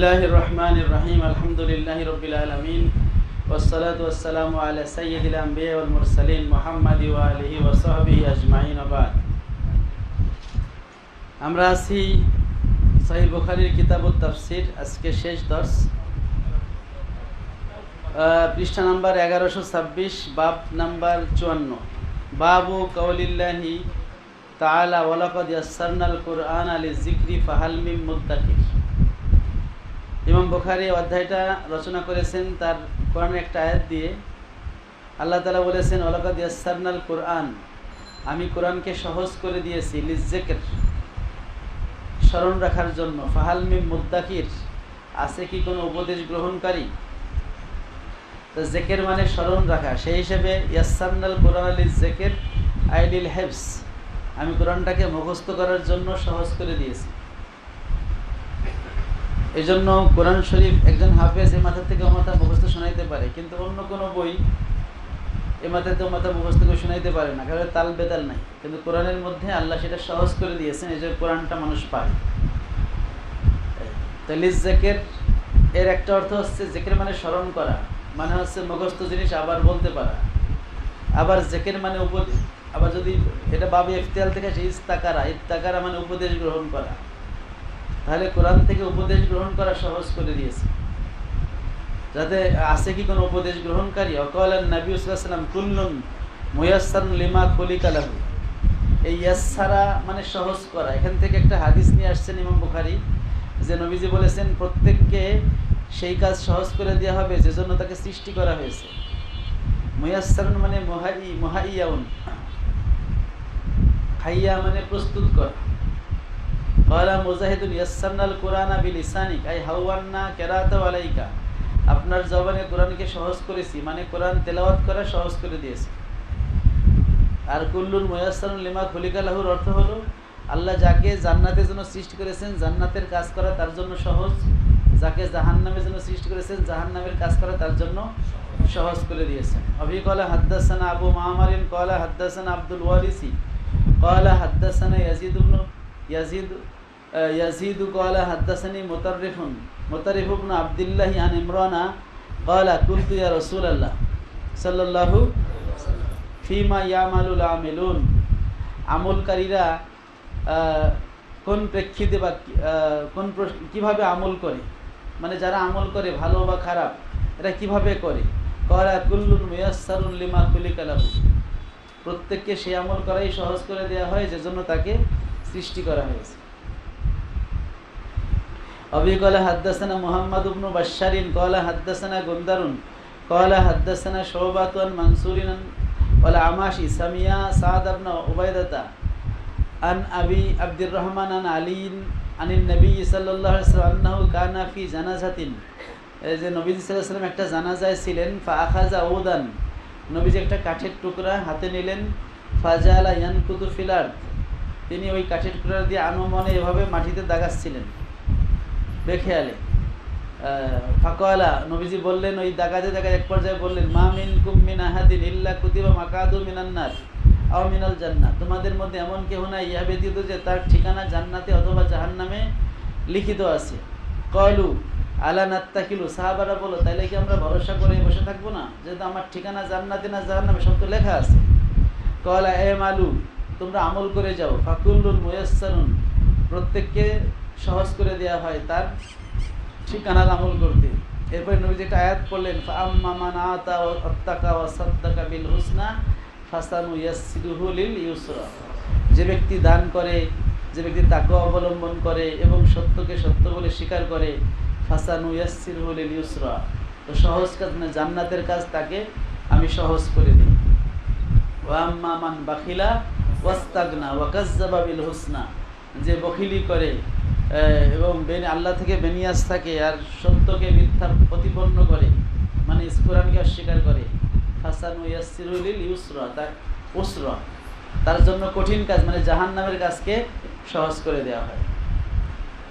বিসমিল্লাহির রহমানির রহিম আলহামদুলিল্লাহি রাব্বিল আলামিন ওয়াসসালাতু ওয়াসসালামু আলা সাইয়্যিদিল আমবিয়া ওয়াল মুরসালিন মুহাম্মাদি ওয়া আলিহি ওয়া সাহবিহি আজমাইন বাদ। আমরা আছি সহিহ বুখারীর কিতাবুত তাফসীর, আজকে শেষ দর্স, পৃষ্ঠা নাম্বার 1126, বাব নাম্বার 54, বাবু কাউলিল্লাহি তাআলা ওয়ালাকাদ ইয়াসসারনাল কুরআনা লিযিকরি ফাহাল মিন মুদ্দাকির। ইমাম বুখারী অধ্যায়টা রচনা করেছেন তার কোরআনের একটা আয়াত দিয়ে। আল্লাহ তাআলা বলেছেন ওয়ালাকাদ ইয়াসসারনাল কুরআন, আমি কোরআনকে সহজ করে দিয়েছি, লিযিকর স্মরণ রাখার জন্য, ফাহাল মিন মুদ্দাকির আছে কি কোনো উপদেশ গ্রহণকারী। তো জিকির মানে স্মরণ রাখা, সেই হিসেবে ইয়াসসারনাল কুরআন লিযিকর আই লিল হিফজ, আমি কোরআনটাকে মুখস্থ করার জন্য সহজ করে দিয়েছি। এই জন্য কোরআন শরীফ একজন হাফেজ এ মাথা থেকে ও মাথা মুখস্থ শোনাইতে পারে, কিন্তু অন্য কোনো বই এ মাথা থেকে ও মাথা মুখস্থ করে শোনাইতে পারে না, কারণ তাল বেতাল নাই। কিন্তু কোরআনের মধ্যে আল্লাহ সেটা সহজ করে দিয়েছেন, এই যে কোরআনটা মানুষ পায়। তাহলে জিকির এর একটা অর্থ হচ্ছে, জিকির মানে স্মরণ করা, মানে হচ্ছে মুখস্থ জিনিস আবার বলতে পারা। আবার জিকির মানে উপদেশ, আবার যদি এটা বাবে ইফতিয়াল থেকে আসে ইস্তাকারা মানে উপদেশ গ্রহণ করা। তাহলে কোরআন থেকে উপদেশ গ্রহণ করা সহজ করে দিয়েছে, যাতে আছে কি কোনো উপদেশ গ্রহণকারী। ওয়াকালান নবী সাল্লাল্লাহু আলাইহি ওয়াসাল্লাম কুল্লুন মুয়াসসারুন লিমা খুলিকা লাহু, এই ইয়াসসারা মানে সহজ করা। এখান থেকে একটা হাদিস নিয়ে আসছেন ইমাম বুখারী, যে নবীজি বলেছেন প্রত্যেককে সেই কাজ সহজ করে দেওয়া হবে যে জন্য তাকে সৃষ্টি করা হয়েছে। মুয়াসসারুন মানে মুহাইয়াউন, হাইয়া মানে প্রস্তুত করা। ক্বালা মুজাহিদুন ইয়াসসারনাল কুরআনা বিলিসানিক আই হাওয়ান্না কিরাআতাহু আলাইকা, আপনার জবানে কোরআনকে সহজ করেছি, মানে কোরআন তেলাওয়াত করা সহজ করে দিয়েছি। আর কুল্লুন মুয়াসসারুন লিমা খুলিকা লাহুর অর্থ হলো, আল্লাহ যাকে জান্নাতের জন্য সৃষ্টি করেছেন জান্নাতের কাজ করা তার জন্য সহজ, যাকে জাহান্নামের জন্য সৃষ্টি করেছেন জাহান্নামের কাজ করা তার জন্য সহজ করে দিয়েছেন। অবি ক্বালা হাদ্দাসানা আবু মামারিন ক্বালা হাদ্দাসানা আব্দুল ওয়ারিসি ক্বালা হাদ্দাসানা ইয়াজিদ ক্বালা হাদ্দাসানি মুতারিফ ইবনে আব্দুল্লাহ আন ইমরানা ক্বালা কুলতু ইয়া রাসূলুল্লাহ সাল্লাল্লাহু ফিমা ইয়ামালুল আমিলুন, আমলকারীরা কোন প্রেক্ষিতে বা কিভাবে আমল করে, মানে যারা আমল করে ভালো বা খারাপ এরা কিভাবে করে। ক্বালা কুল্লুন মুয়াসসারুন লিমা খুলিকা লাহু, প্রত্যেককে সেই আমল করাই সহজ করে দেওয়া হয় যে জন্য তাকে সৃষ্টি করা হয়েছে। আবি ক্বালা হাদ্দাসানা মুহাম্মদ ইবনে বাশশারিন ক্বালা হাদ্দাসানা গুনদারুন ক্বালা হাদ্দাসানা শুবাতু আন মানসুরিন ওয়াল আমাশি সামিয়া সাদ ইবনে উবাইদাতা আন আবি আব্দুর রহমান আন আলীন আনিন নবী সাল্লাল্লাহু আলাইহি ওয়াসাল্লাম আন্নাহু কানা ফি জানাজাতিন, এই যে নবী সাল্লাল্লাহু আলাইহি ওয়াসাল্লাম একটা জানাজায় ছিলেন। ফা আখাযা উদান, নবীজি একটা কাঠের টুকরা হাতে নিলেন। ফাজালা ইয়ানকুতু ফিল আরদ, তিনি ওই কাঠের টুকরা দিয়ে আনমনে এভাবে মাটিতে দাগাচ্ছিলেন বেখেয়ালে। ফাকালা, নবীজি বললেন, ওই দাগাতে দাগাতে এক পর্যায়ে বললেন, মা মিনকুম মিন আহাদিন ইল্লা কুতিবা মাকাদু মিনান নার আও মিনাল জান্নাহ, তোমাদের মধ্যে এমন কেউ নাই ইহা ব্যতীত যে তার ঠিকানা জান্নাতে অথবা জাহান্নামে লিখিত আছে। ক্বালু আলা নাত্তাকিলু, সাহাবারা বলো তাইলে কি আমরা ভরসা করে বসে থাকবো না, যেহেতু আমার ঠিকানা জান্নাতে না জাহান্নামে সব তো লেখা আছে। ক্বালা আমালু, তোমরা আমল করে যাও। ফাকুল্লুন মুয়াসসারুন, প্রত্যেককে সহজ করে দেওয়া হয় তার ঠিকানার আমল করতে। এরপরে নবীজি একটা আয়াত পড়লেন, ফাআম্মা মান আতা ওয়াত্তাকা ওয়া সাদ্দাকা বিল হুসনা ফাসানুয়াসসিরুহু লিল ইউসরা, যে ব্যক্তি দান করে, যে ব্যক্তি তাকওয়া অবলম্বন করে এবং সত্যকে সত্য বলে স্বীকার করে, ফাসানুয়াসসিরুহু লিল ইউসরা, তো সহজ কাজ মানে জান্নাতের কাজ তাকে আমি সহজ করে দিই। ওয়া আম্মা মান বাখিলা ওয়াস্তাগনা ওয়া কাযযাবা বিল হুসনা, যে বখিলি করে এবং আল্লাহ থেকে বেনিয়াজ থাকে আর সত্যকে মিথ্যা প্রতিপন্ন করে, মানে কোরআনকে অস্বীকার করে, ফাসানুয়াসসিরুহু লিল ইউসরা, তার উসরা, তার জন্য কঠিন কাজ মানে জাহান্নামের কাজকে সহজ করে দেওয়া হয়।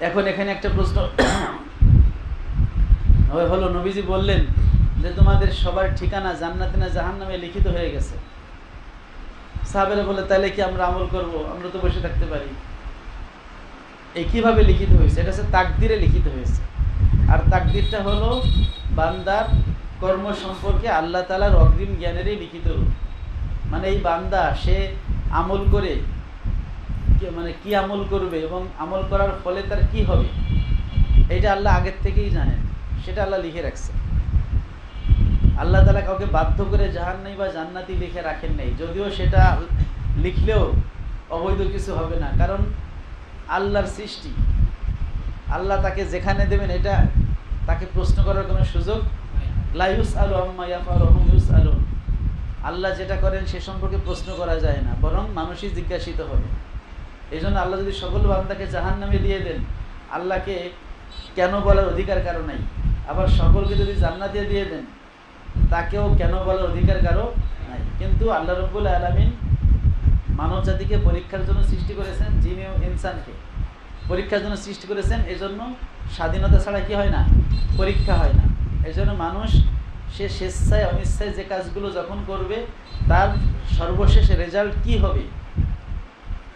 এখন এখানে একটা প্রশ্ন হলো, নবীজি বললেন যে তোমাদের সবার ঠিকানা জান্নাতে না জাহান্নামে লিখিত হয়ে গেছে। সাহাবারা বলে তাহলে কি আমরা আমল করব, আমরা তো বসে থাকতে পারি। এই কিভাবে লিখিত হয়েছে, এটা হচ্ছে তাকদিরে লিখিত হয়েছে। আর তাকদিরটা হলো বান্দার কর্ম সম্পর্কে আল্লাহ তাআলার অগ্রিম জ্ঞানেরই লিখিত রূপ। মানে এই বান্দা সে আমল করে মানে কি আমল করবে এবং আমল করার ফলে তার কি হবে, এটা আল্লাহ আগের থেকেই জানেন, সেটা আল্লাহ লিখে রাখছে। আল্লাহ তাআলা কাউকে বাধ্য করে জাহান্নামী বা জান্নাতি লিখে রাখেন নাই, যদিও সেটা লিখলেও অবৈধ কিছু হবে না, কারণ আল্লাহর সৃষ্টি, আল্লাহ তাকে যেখানে দেবেন এটা তাকে প্রশ্ন করার কোনো সুযোগ লা ইউসআলু আম্মা ইয়াফআলু ওয়া হুম ইউসআলুন। আল্লাহ যেটা করেন সে সম্পর্কে প্রশ্ন করা যায় না, বরং মানুষই জিজ্ঞাসিত হবে। এই জন্য আল্লাহ যদি সকল বান্দাকে জাহান্নামে দিয়ে দেন, আল্লাহকে কেন বলার অধিকার কারো নাই। আবার সকলকে যদি জান্নাতে দিয়ে দেন, তাকেও কেন বলার অধিকার কারো নাই। কিন্তু আল্লাহ রাব্বুল আলামিন মানব জাতিকে পরীক্ষার জন্য সৃষ্টি করেছেন, জিন ও ইনসানকে পরীক্ষার জন্য সৃষ্টি করেছেন। এই জন্য স্বাধীনতা ছাড়া কি হয় না, পরীক্ষা হয় না। এই জন্য মানুষ সে স্বেচ্ছায় অনিচ্ছায় যে কাজগুলো যখন করবে তার সর্বশেষ রেজাল্ট কি হবে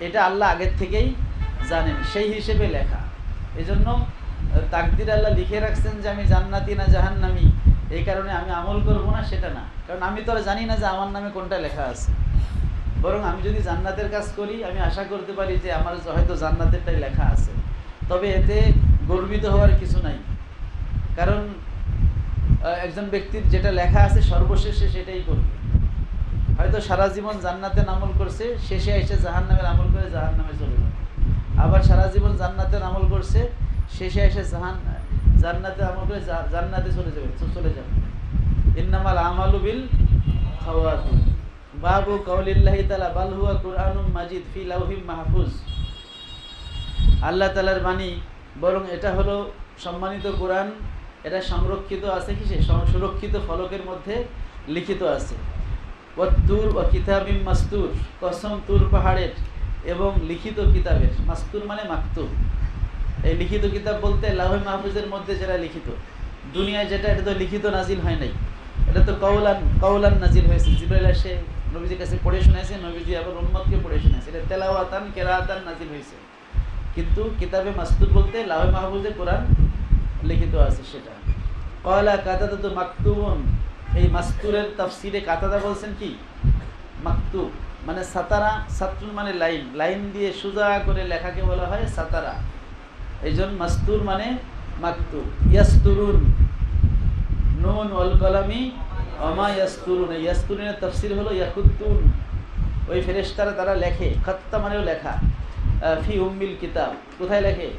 এটা আল্লাহ আগের থেকেই জানেন, সেই হিসেবে লেখা। এই জন্য তাকদির আল্লাহ লিখে রাখছেন যে আমি জান্নাতি না জাহান্নামী, এই কারণে আমি আমল করব না সেটা না, কারণ আমি তো আর জানি না যে আমার নামে কোনটা লেখা আছে। বরং আমি যদি জান্নাতের কাজ করি, আমি আশা করতে পারি যে আমার হয়তো জান্নাতেরটাই লেখা আছে, তবে এতে গর্বিত হওয়ার কিছু নাই। কারণ একজন ব্যক্তির যেটা লেখা আছে সর্বশেষে সেটাই করবে। হয়তো সারা জীবন জান্নাতের আমল করছে, শেষে এসে জাহান্নামের আমল করে জাহান্নামে চলে যাবে। আবার সারা জীবন জান্নাতের আমল করছে, শেষে এসে জান্নাতের আমল করে জান্নাতে চলে যাবে। ইন্নামাল আমালু বিল খাওয়াতিম। বাবু কাউলিল্লাহি তাআলা বাল হুয়া কুরআনুম মাজিদ ফি লাউহিম মাহফুজ। আল্লাহ তাআলার বাণী, বরং এটা হলো সম্মানিত কোরআন, এটা সংরক্ষিত আছে কিসে, সুরক্ষিত ফলকের মধ্যে লিখিত আছে। ওয়াত্তুর ওয়া কিতাবিম মাসতুর, কসম তুর পাহাড়ের এবং লিখিত কিতাবের। মাসতুর মানে মাকতুব। এই লিখিত কিতাব বলতে লাউহে মাহফুজের মধ্যে যেটা লিখিত, দুনিয়ায় যেটা, এটা তো লিখিত নাজিল হয় নাই, এটা তো কওলান নাজিল হয়েছে। জিবরাইল এসে নবীজির কাছে পড়ে শোনাইছে, নবীজি আবার উম্মতকে পড়ে শোনাইছে, এটা তেলাওয়াতান কিরাআতান নাজিল হয়েছে। কিন্তু কিতাবে মাসতুর বলতে লাউহে মাহফুজে কোরআন লিখিত আছে সেটা। ক্বালা কাতাদাতু মাকতুবুন, এই মাসতুরের তাফসিরে কাতাদা বলছেন কি মাকতুব, মানে সাতারা, সাতরুন মানে লাইন, লাইন দিয়ে সোজা করে লেখাকে বলা হয় সাতারা। এই জন্য মাসতুর মানে মাকতুব। ইয়াসতুরুন, নুন ওয়াল কলামি ওমা ইয়াসতুরুন, ইয়াসতুরুনের তাফসির হলো ইয়াকুতুন, ওই ফেরেশতারা তারা লেখে। খাত্তা মানেও লেখা। ফি উম্মিল কিতাব, কোথায় লেখে?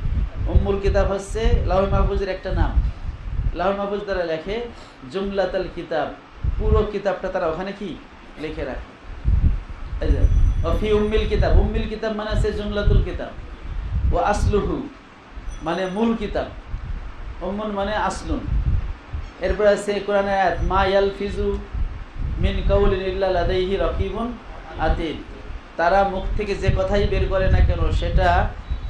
উম্মুল কিতাব হচ্ছে লাউহে মাহফুজের একটা নাম। লাউহে মাহফুজ তারা লেখে জুমলাতাল কিতাব, পুরো কিতাবটা তারা ওখানে কি লিখে রাখে। এই যে ফি উম্মিল কিতাব, উম্মিল কিতাব মানে আছে জুমলাতুল কিতাব। ও আসলুহু মানে মূল কিতাব, উম্মুন মানে আসলুন। এরপর আছে কোরআনের আয়াত মা ইয়ালফিজু মিন কাউলিন ইল্লা লাদাইহি রাকিবুন আতীদ, তারা মুখ থেকে যে কথাই বের করে না কেন সেটা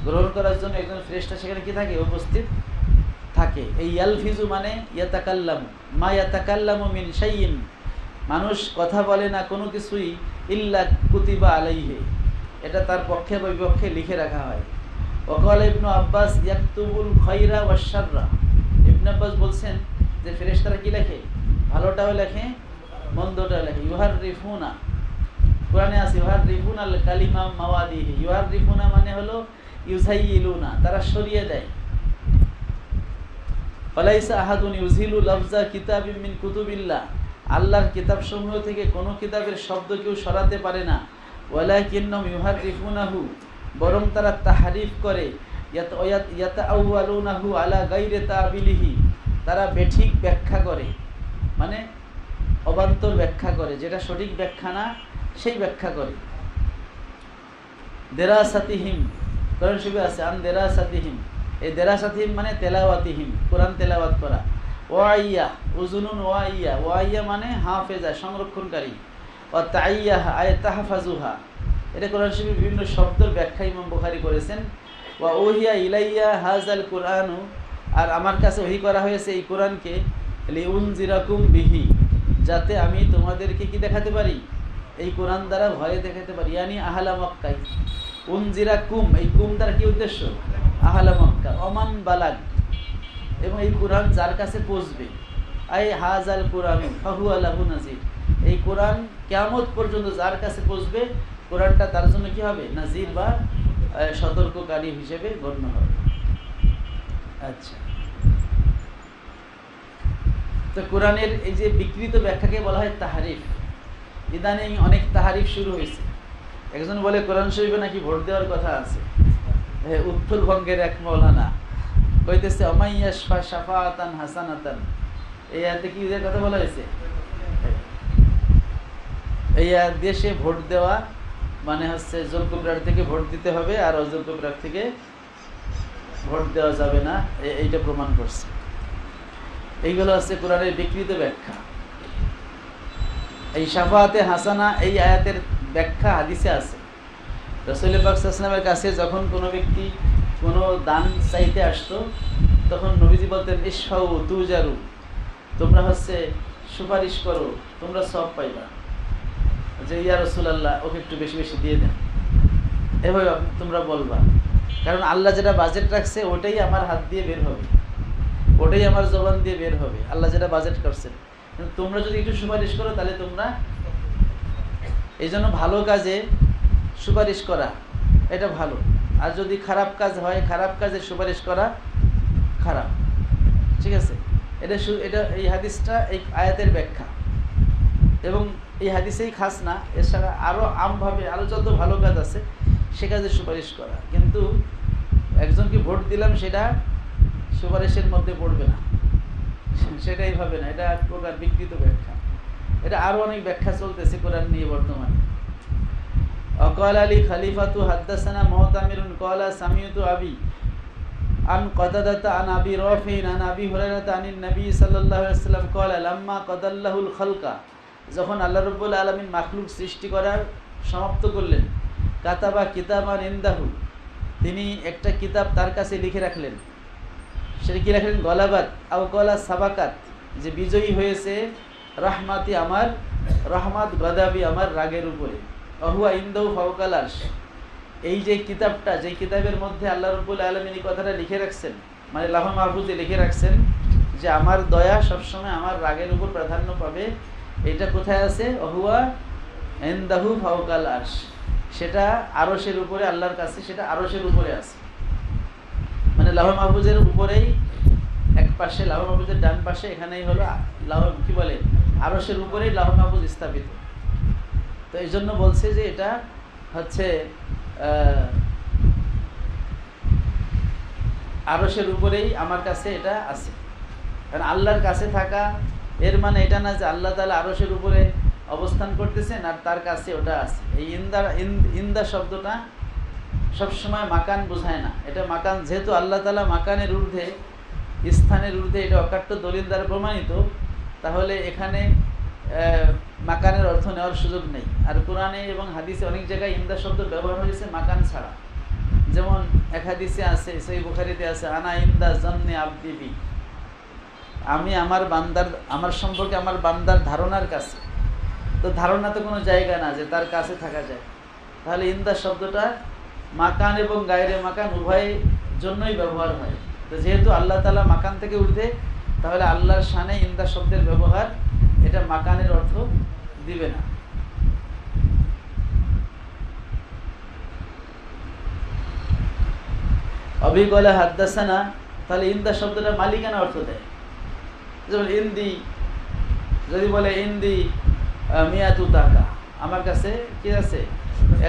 গ্রহণ করার জন্য একজন ফেরেশতা সেখানে কি থাকে, উপস্থিত থাকে। এই ইয়ালফিজু মানে ইয়াতাকাল্লামু, মা ইয়াতাকাল্লামু মিন শাইইন, মানুষ কথা বলে না কোনো কিছুই, ইল্লা কুতিবা আলাইহি, এটা তার পক্ষে বা বিপক্ষে লিখে রাখা হয়। ওয়াকাল ইবনু আব্বাস ইয়াকতুবুল খায়রা ওয়াশ শাররা, ইবনে আব্বাস বলছেন যে ফেরেশতারা কি লেখে, ভালোটাও লেখে মন্দটাও লেখে। ইউহাররিফুনা, কোরআনে আছে ইউহাররিফুনাল কালিমা মাওয়াদিহি, ইউহাররিফুনা মানে হলো ইউজাইয়িলুনা, তারা সরিয়ে দেয়। ফালাইসা আহাদুন ইউজিলু লাফজা কিতাবিম মিন কুতুবিল্লাহ, আল্লাহর কিতাবসমূহ থেকে কোনো কিতাবের শব্দ কেউ সরাতে পারে না। ওয়ালাকিন্নাহুম ইউহাররিফুনাহু, বরং তারা তাহরিফ করে। ইয়াতাআওয়ালুনাহু আলা গায়রি তাবিলিহি, তারা বেঠিক ব্যাখ্যা করে, মানে অবান্তর ব্যাখ্যা করে, যেটা সঠিক ব্যাখ্যা না সেই ব্যাখ্যা করে। দেরাসাতিহিম, কোরআন শরীফে আছে আন দেরাসাতিহিম, এই দেরাসাতিহিম মানে তেলাওয়াতিহিম, কোরআন তেলাওয়াত করা। ওয়াইয়া উজুনুন ওয়াইয়া, ওয়াইয়া মানে হাফেজা, সংরক্ষণকারী। ও তাইয়াহ আয় তাহফাজুহা, এটা কোরআন শরীফের বিভিন্ন শব্দের ব্যাখ্যা ইমাম বুখারী করেছেন। ওয়া ওহিয়া ইলাইয়া হাযাল কুরআনু, আর আমার কাছে ওহী করা হয়েছে এই কোরআনকে, লিউনজিরাকুম বিহি, যাতে আমি তোমাদেরকে কি দেখাতে পারি, এই কোরআন দ্বারা ভয় দেখাতে পারি। ইয়ানি আহলা মক্কায়, উনজিরাকুম, এই কুম দ্বারা কি উদ্দেশ্য, আহলা মক্কা। ওমান বালাগ, এবং এই কোরআন যার কাছে পৌঁছবে, আই হাজাল কোরআন ফাহুয়া লাহু নাজির, এই কোরআন কিয়ামত পর্যন্ত যার কাছে পৌঁছবে কোরআনটা তার জন্য কি হবে? নাজির বা সতর্ককারী হিসেবে গণ্য হবে। আচ্ছা, তো কোরআনের এই যে বিকৃত ব্যাখ্যাকে বলা হয় তাহারিফ। ইদানিং অনেক তাহারিফ শুরু হয়েছে। একজন বলে কোরআন শরীফে নাকি ভোট দেওয়ার কথা আছে। উত্তরবঙ্গের এক মৌলানা কইতেছে অমাইয়াশফা শাফাআতান হাসানাতান, এই আয়াতে কি যে কথা বলা হয়েছে? এই দেশে ভোট দেওয়া মানে হচ্ছে যোগ্য প্রার্থীকে ভোট দিতে হবে আর অযোগ্য প্রার্থীকে ভোট দেওয়া যাবে না, এইটা প্রমাণ করছে। এইগুলো হচ্ছে কোরআনের বিকৃত ব্যাখ্যা। এই শাফাআতে হাসানা এই আয়াতের ব্যাখ্যা হাদিসে আছে। রাসূল পাক সাল্লাল্লাহু আলাইহি ওয়াসাল্লামের কাছে যখন কোনো ব্যক্তি কোনো দান চাইতে আসতো তখন নবীজি বলতেন ইশফাউ তুজারু, তোমরা হচ্ছে সুপারিশ করো, তোমরা সওয়াব পাইবা। যে ইয়া রাসূলুল্লাহ ওকে একটু বেশি বেশি দিয়ে দেন, এভাবে তোমরা বলবা, কারণ আল্লাহ যেটা বাজেট রাখছে ওটাই আমার হাত দিয়ে বের হবে, ওটাই আমার জবান দিয়ে বের হবে, আল্লাহ যেটা বাজেট করছেন। কিন্তু তোমরা যদি একটু সুপারিশ করো তাহলে তোমরা, এই জন্য ভালো কাজে সুপারিশ করা এটা ভালো, আর যদি খারাপ কাজ হয় খারাপ কাজে সুপারিশ করা খারাপ। ঠিক আছে, এটা এই হাদিসটা এই আয়াতের ব্যাখ্যা, এবং এই হাদিসেই খাস না, এছাড়া আরও আমভাবে আরও যত ভালো কাজ আছে সে কাজে সুপারিশ করা। কিন্তু একজনকে ভোট দিলাম সেটা সুপারিশের মধ্যে পড়বে না, সেটা এইভাবে না, এটা এক প্রকার বিকৃত ব্যাখ্যা। এটা আরও অনেক ব্যাখ্যা চলতেছে কোরআন নিয়ে বর্তমানে। অকাল আলী খালিফাতু হাদ্দাসানা মুতামিরুন ক্বালা সামিউতু আবি আন কতাদাতা আন আবি রাফিন আন আবি হুরায়রাতা আনিন নবী সাল্লাল্লাহু আলাইহি ওয়াসাল্লাম ক্বালা লাম্মা কাদাল্লাহুল খালকা, যখন আল্লাহ রাব্বুল আলামিন মাখলুক সৃষ্টি করার সমাপ্ত করলেন, কাতাবা কিতাবান ইনদাহু, তিনি একটা কিতাব তার কাছে লিখে রাখলেন। সেটা কি রাখলেন? গলাবাত আও কলা সাবাকাত, যে বিজয়ী হয়েছে রাহমাতি আমার রহমাত, গদাবি আমার রাগের উপরে, অহুয়া ইনদাহু ফাওকাল আরশ, এই যে কিতাবটা, যে কিতাবের মধ্যে আল্লাহ রাব্বুল আলামিন এই কথাটা লিখে রাখছেন, মানে লাউহে মাহফুজে লিখে রাখছেন যে আমার দয়া সবসময় আমার রাগের উপর প্রাধান্য পাবে, এটা কোথায় আছে? অহুয়া ইনদাহু ফাওকাল আরশ, সেটা আরশের উপরে, আল্লাহর কাছে সেটা আরশের উপরে আছে। মানে লাউহে মাহফুজের উপরেই, এক পাশে লাউহে মাহফুজের ডান পাশে এখানেই হলো লাউহে, কি বলে, আরশের উপরেই লাউহে মাহফুজ স্থাপিত। তো এই জন্য বলছে যে এটা হচ্ছে আরশের উপরেই আমার কাছে এটা আছে। কারণ আল্লাহর কাছে থাকা এর মানে এটা না যে আল্লাহ তাআলা আরশের উপরে অবস্থান করতেছেন আর তার কাছে ওটা আছে। এই ইন্দা শব্দটা সবসময় মাকান বোঝায় না। এটা মাকান, যেহেতু আল্লাহ তাআলা মাকানের ঊর্ধ্বে, স্থানের ঊর্ধ্বে, এটা অকাট্য দলিল দ্বারা প্রমাণিত, তাহলে এখানে মাকানের অর্থ নেওয়ার সুযোগ নেই। আর কোরআনে এবং হাদিসে অনেক জায়গায় ইন্দা শব্দ ব্যবহার হয়েছে মাকান ছাড়া। যেমন এক হাদিসে আছে, সহিহ বুখারীতে আছে, আনা ইন্দা জান্নি আবদি বি, আমি আমার বান্দার, আমার সম্পর্কে আমার বান্দার ধারণার কাছে। তো ধারণা তো কোনো জায়গা না যে তার কাছে থাকা যায়। তাহলে ইন্দা শব্দটা মাকান এবং গায়রে মাকান উভয় জন্যই ব্যবহার হয়। তো যেহেতু আল্লাহ তাআলা মাকান থেকে ঊর্ধ্বে, তাহলে আল্লাহর শানে ইন্দা শব্দের ব্যবহার এটা মাকানের অর্থ দিবে না। অবিকলা হাদ্দাসানা, তাহলে ইন্দা শব্দটা মালিকানা অর্থ দেয়। যেমন ইন্দি, যদি বলে ইন্দি মিয়াতু টাকা, আমার কাছে কি আছে?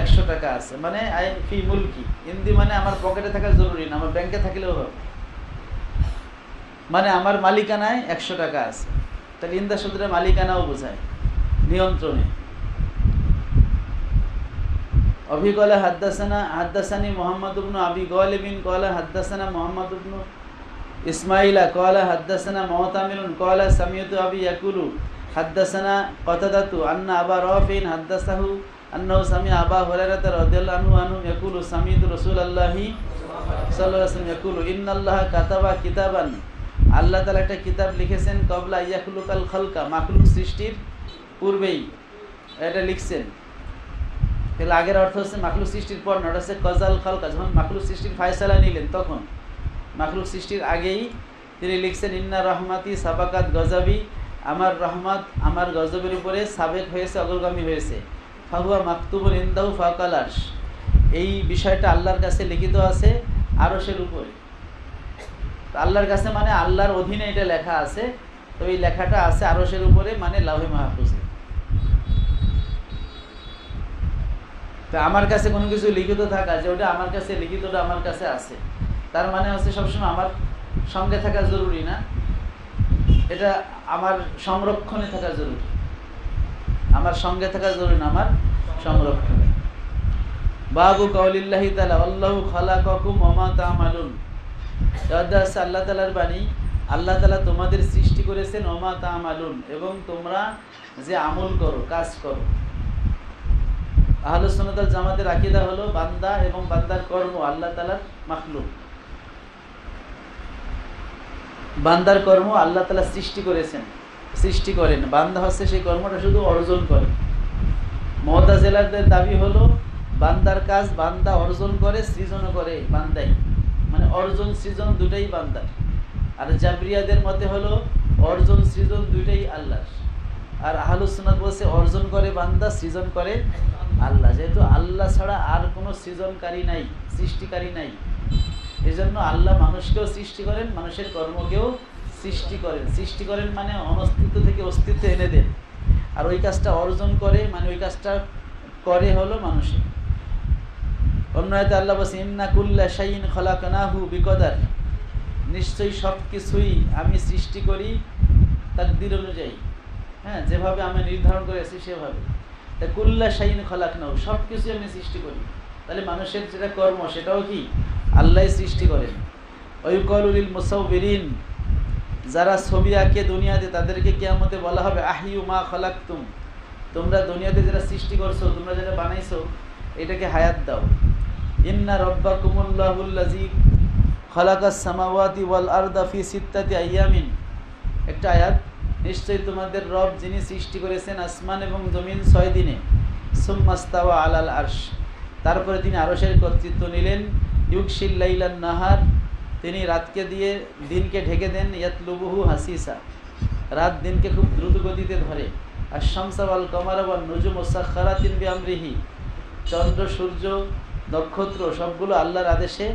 100 টাকা আছে, মানে আই ফি মুলকি। ইন্দি মানে আমার পকেটে থাকা জরুরি না, আমার ব্যাংকে থাকলেও হবে, মানে আমার মালিকানায় 100 টাকা আছে। তাহলে ইন্দা শব্দটা মালিকানাও বোঝায়, নিয়ন্ত্রণে। অভিকলা হাদ্দাসানি মুহাম্মদ ইবনে আবি গালিবিন ক্বালা হাদ্দাসানা মুহাম্মদ ইবনে ইসমাঈলা ক্বালা হাদ্দাসানা মুতামিরুন ক্বালা সামিউতু আবি ইয়াকুলু হাদ্দাসানা কতাদাতু আন্না আবা রাফিন হাদ্দাসাহু আন্নাহু সামিআ আবা হুরায়রা রাদিয়াল্লাহু আনহু ইয়াকুলু সামিউতু রাসূলুল্লাহি সাল্লাল্লাহু আলাইহি ওয়াসাল্লাম ইয়াকুলু ইন্নাল্লাহা কাতাবা কিতাবান, আল্লাহ তাআলা একটা কিতাব লিখেছেন, ক্বাবলা ইয়াখলুকাল খালকা, মাখলুক সৃষ্টির পূর্বেই এটা লিখছেন। তাহলে আগের অর্থ হচ্ছে মাখলুক সৃষ্টির পর, ওটা হচ্ছে কজাল খালকা, যখন মাখলুক সৃষ্টির ফায়সালা নিলেন তখন। মাখলুক সৃষ্টির আগেই তিনি লিখছেন ইন্না রহমাতি সাবাকাত গজাবি, আমার রহমত আমার গজবের উপরে সাবেক হয়েছে, অগ্রগামী হয়েছে। ফাহুয়া মাকতুবুন ইনদাহু ফাওকাল আরশ, এই বিষয়টা আল্লাহর কাছে লিখিত আছে আরশের উপরে। আল্লাহর কাছে মানে আল্লাহর অধীনে এটা লেখা আছে, তো এই লেখাটা আছে আরশের উপরে, মানে লাউহে মাহফুজে। তো আমার কাছে কোনো কিছু লিখিত থাকা, যে ওটা আমার কাছে লিখিতটা আমার কাছে আছে, তার মানে হচ্ছে সবসময় আমার সঙ্গে থাকা জরুরি না, এটা আমার সংরক্ষণে থাকা জরুরি। আমার সঙ্গে থাকা জরুরি না, আমার সংরক্ষণে। বাবু কাউলিল্লাহি তাআলা আল্লাহু খালাকাকুম ওয়া মা তা'মালুন, আল্লাহ তাআলার বাণী, আল্লাহ তাআলা তোমাদের সৃষ্টি করেছেন ওয়া মা তা'মালুন, এবং তোমরা যে আমল করো, কাজ করো। আহলুস সুন্নাত ওয়াল জামাতের আকীদা হলো বান্দা এবং বান্দার কর্ম আল্লাহ তাআলার মাখলুক। বান্দার কর্ম আল্লাহ তাআলা সৃষ্টি করেছেন, সৃষ্টি করেন, বান্দা হচ্ছে সেই কর্মটা শুধু অর্জন করে। মুতাজিলাদের দাবি হলো বান্দার কাজ বান্দা অর্জন করে, সৃজন করে বান্দাই, মানে অর্জন সৃজন দুটাই বান্দার। আর জাবরিয়াদের মতে হলো অর্জন সৃজন দুইটাই আল্লাহর। আর আহলুস সুন্নাত বলছে অর্জন করে বান্দা, সৃজন করে আল্লাহ। যেহেতু আল্লাহ ছাড়া আর কোনো সৃজনকারী নাই, সৃষ্টিকারী নাই, এই জন্য আল্লাহ মানুষকেও সৃষ্টি করেন, মানুষের কর্মকেও সৃষ্টি করেন। সৃষ্টি করেন মানে অনস্তিত্ব থেকে অস্তিত্ব এনে দেন, আর ওই কাজটা অর্জন করে মানে ওই কাজটা করে হলো মানুষের। অন্য আয়াতে আল্লাহ বলছেন ইন্না কুল্লা শাইইন খালাকনাহু বিকদার, নিশ্চয়ই সব কিছুই আমি সৃষ্টি করি তাকদীর অনুযায়ী, হ্যাঁ, যেভাবে আমি নির্ধারণ করেছি সেভাবে। তা কুল্লা শাইইন খালাকনাহু, সব কিছু আমি সৃষ্টি করি। তাহলে মানুষের যেটা কর্ম সেটাও কি আল্লাহই সৃষ্টি করেন। ওয়ায়ুকালু লিল মুসাউবিরিন, যারা ছবি আঁকে দুনিয়াতে তাদেরকে কিয়ামতে বলা হবে আহিউ মা খালাকতুম, তোমরা দুনিয়াতে যেটা সৃষ্টি করছো, তোমরা যেটা বানাইছো, এটাকে হায়াত দাও। ইন্না রাব্বাকুমুল্লাহুল্লাযী খালাকাস সামাওয়াতি ওয়াল আরদা ফি সিত্তাতি আইয়ামিন, একটা আয়াত, নিশ্চয়ই তোমাদের রব যিনি সৃষ্টি করেছেন আসমান এবং জমিন 6 দিনে। সুম্মাস্তাওয়া আলাল আরশ, তারপরে তিনি আরশের কর্তৃত্ব নিলেন। ইউকশিল লাইলান নাহার, তিনি রাতকে দিয়ে দিনকে ঢেকে দেন। ইয়াতলুবুহু হাসিসা, রাত দিনকে খুব দ্রুত গতিতে ধরে। আর শামসা ওয়াল কমারা ওয়ান নুজুম মুসাখখারাতিন বিআমরিহি, চন্দ্র সূর্য নক্ষত্র সবগুলো আল্লাহর আদেশে,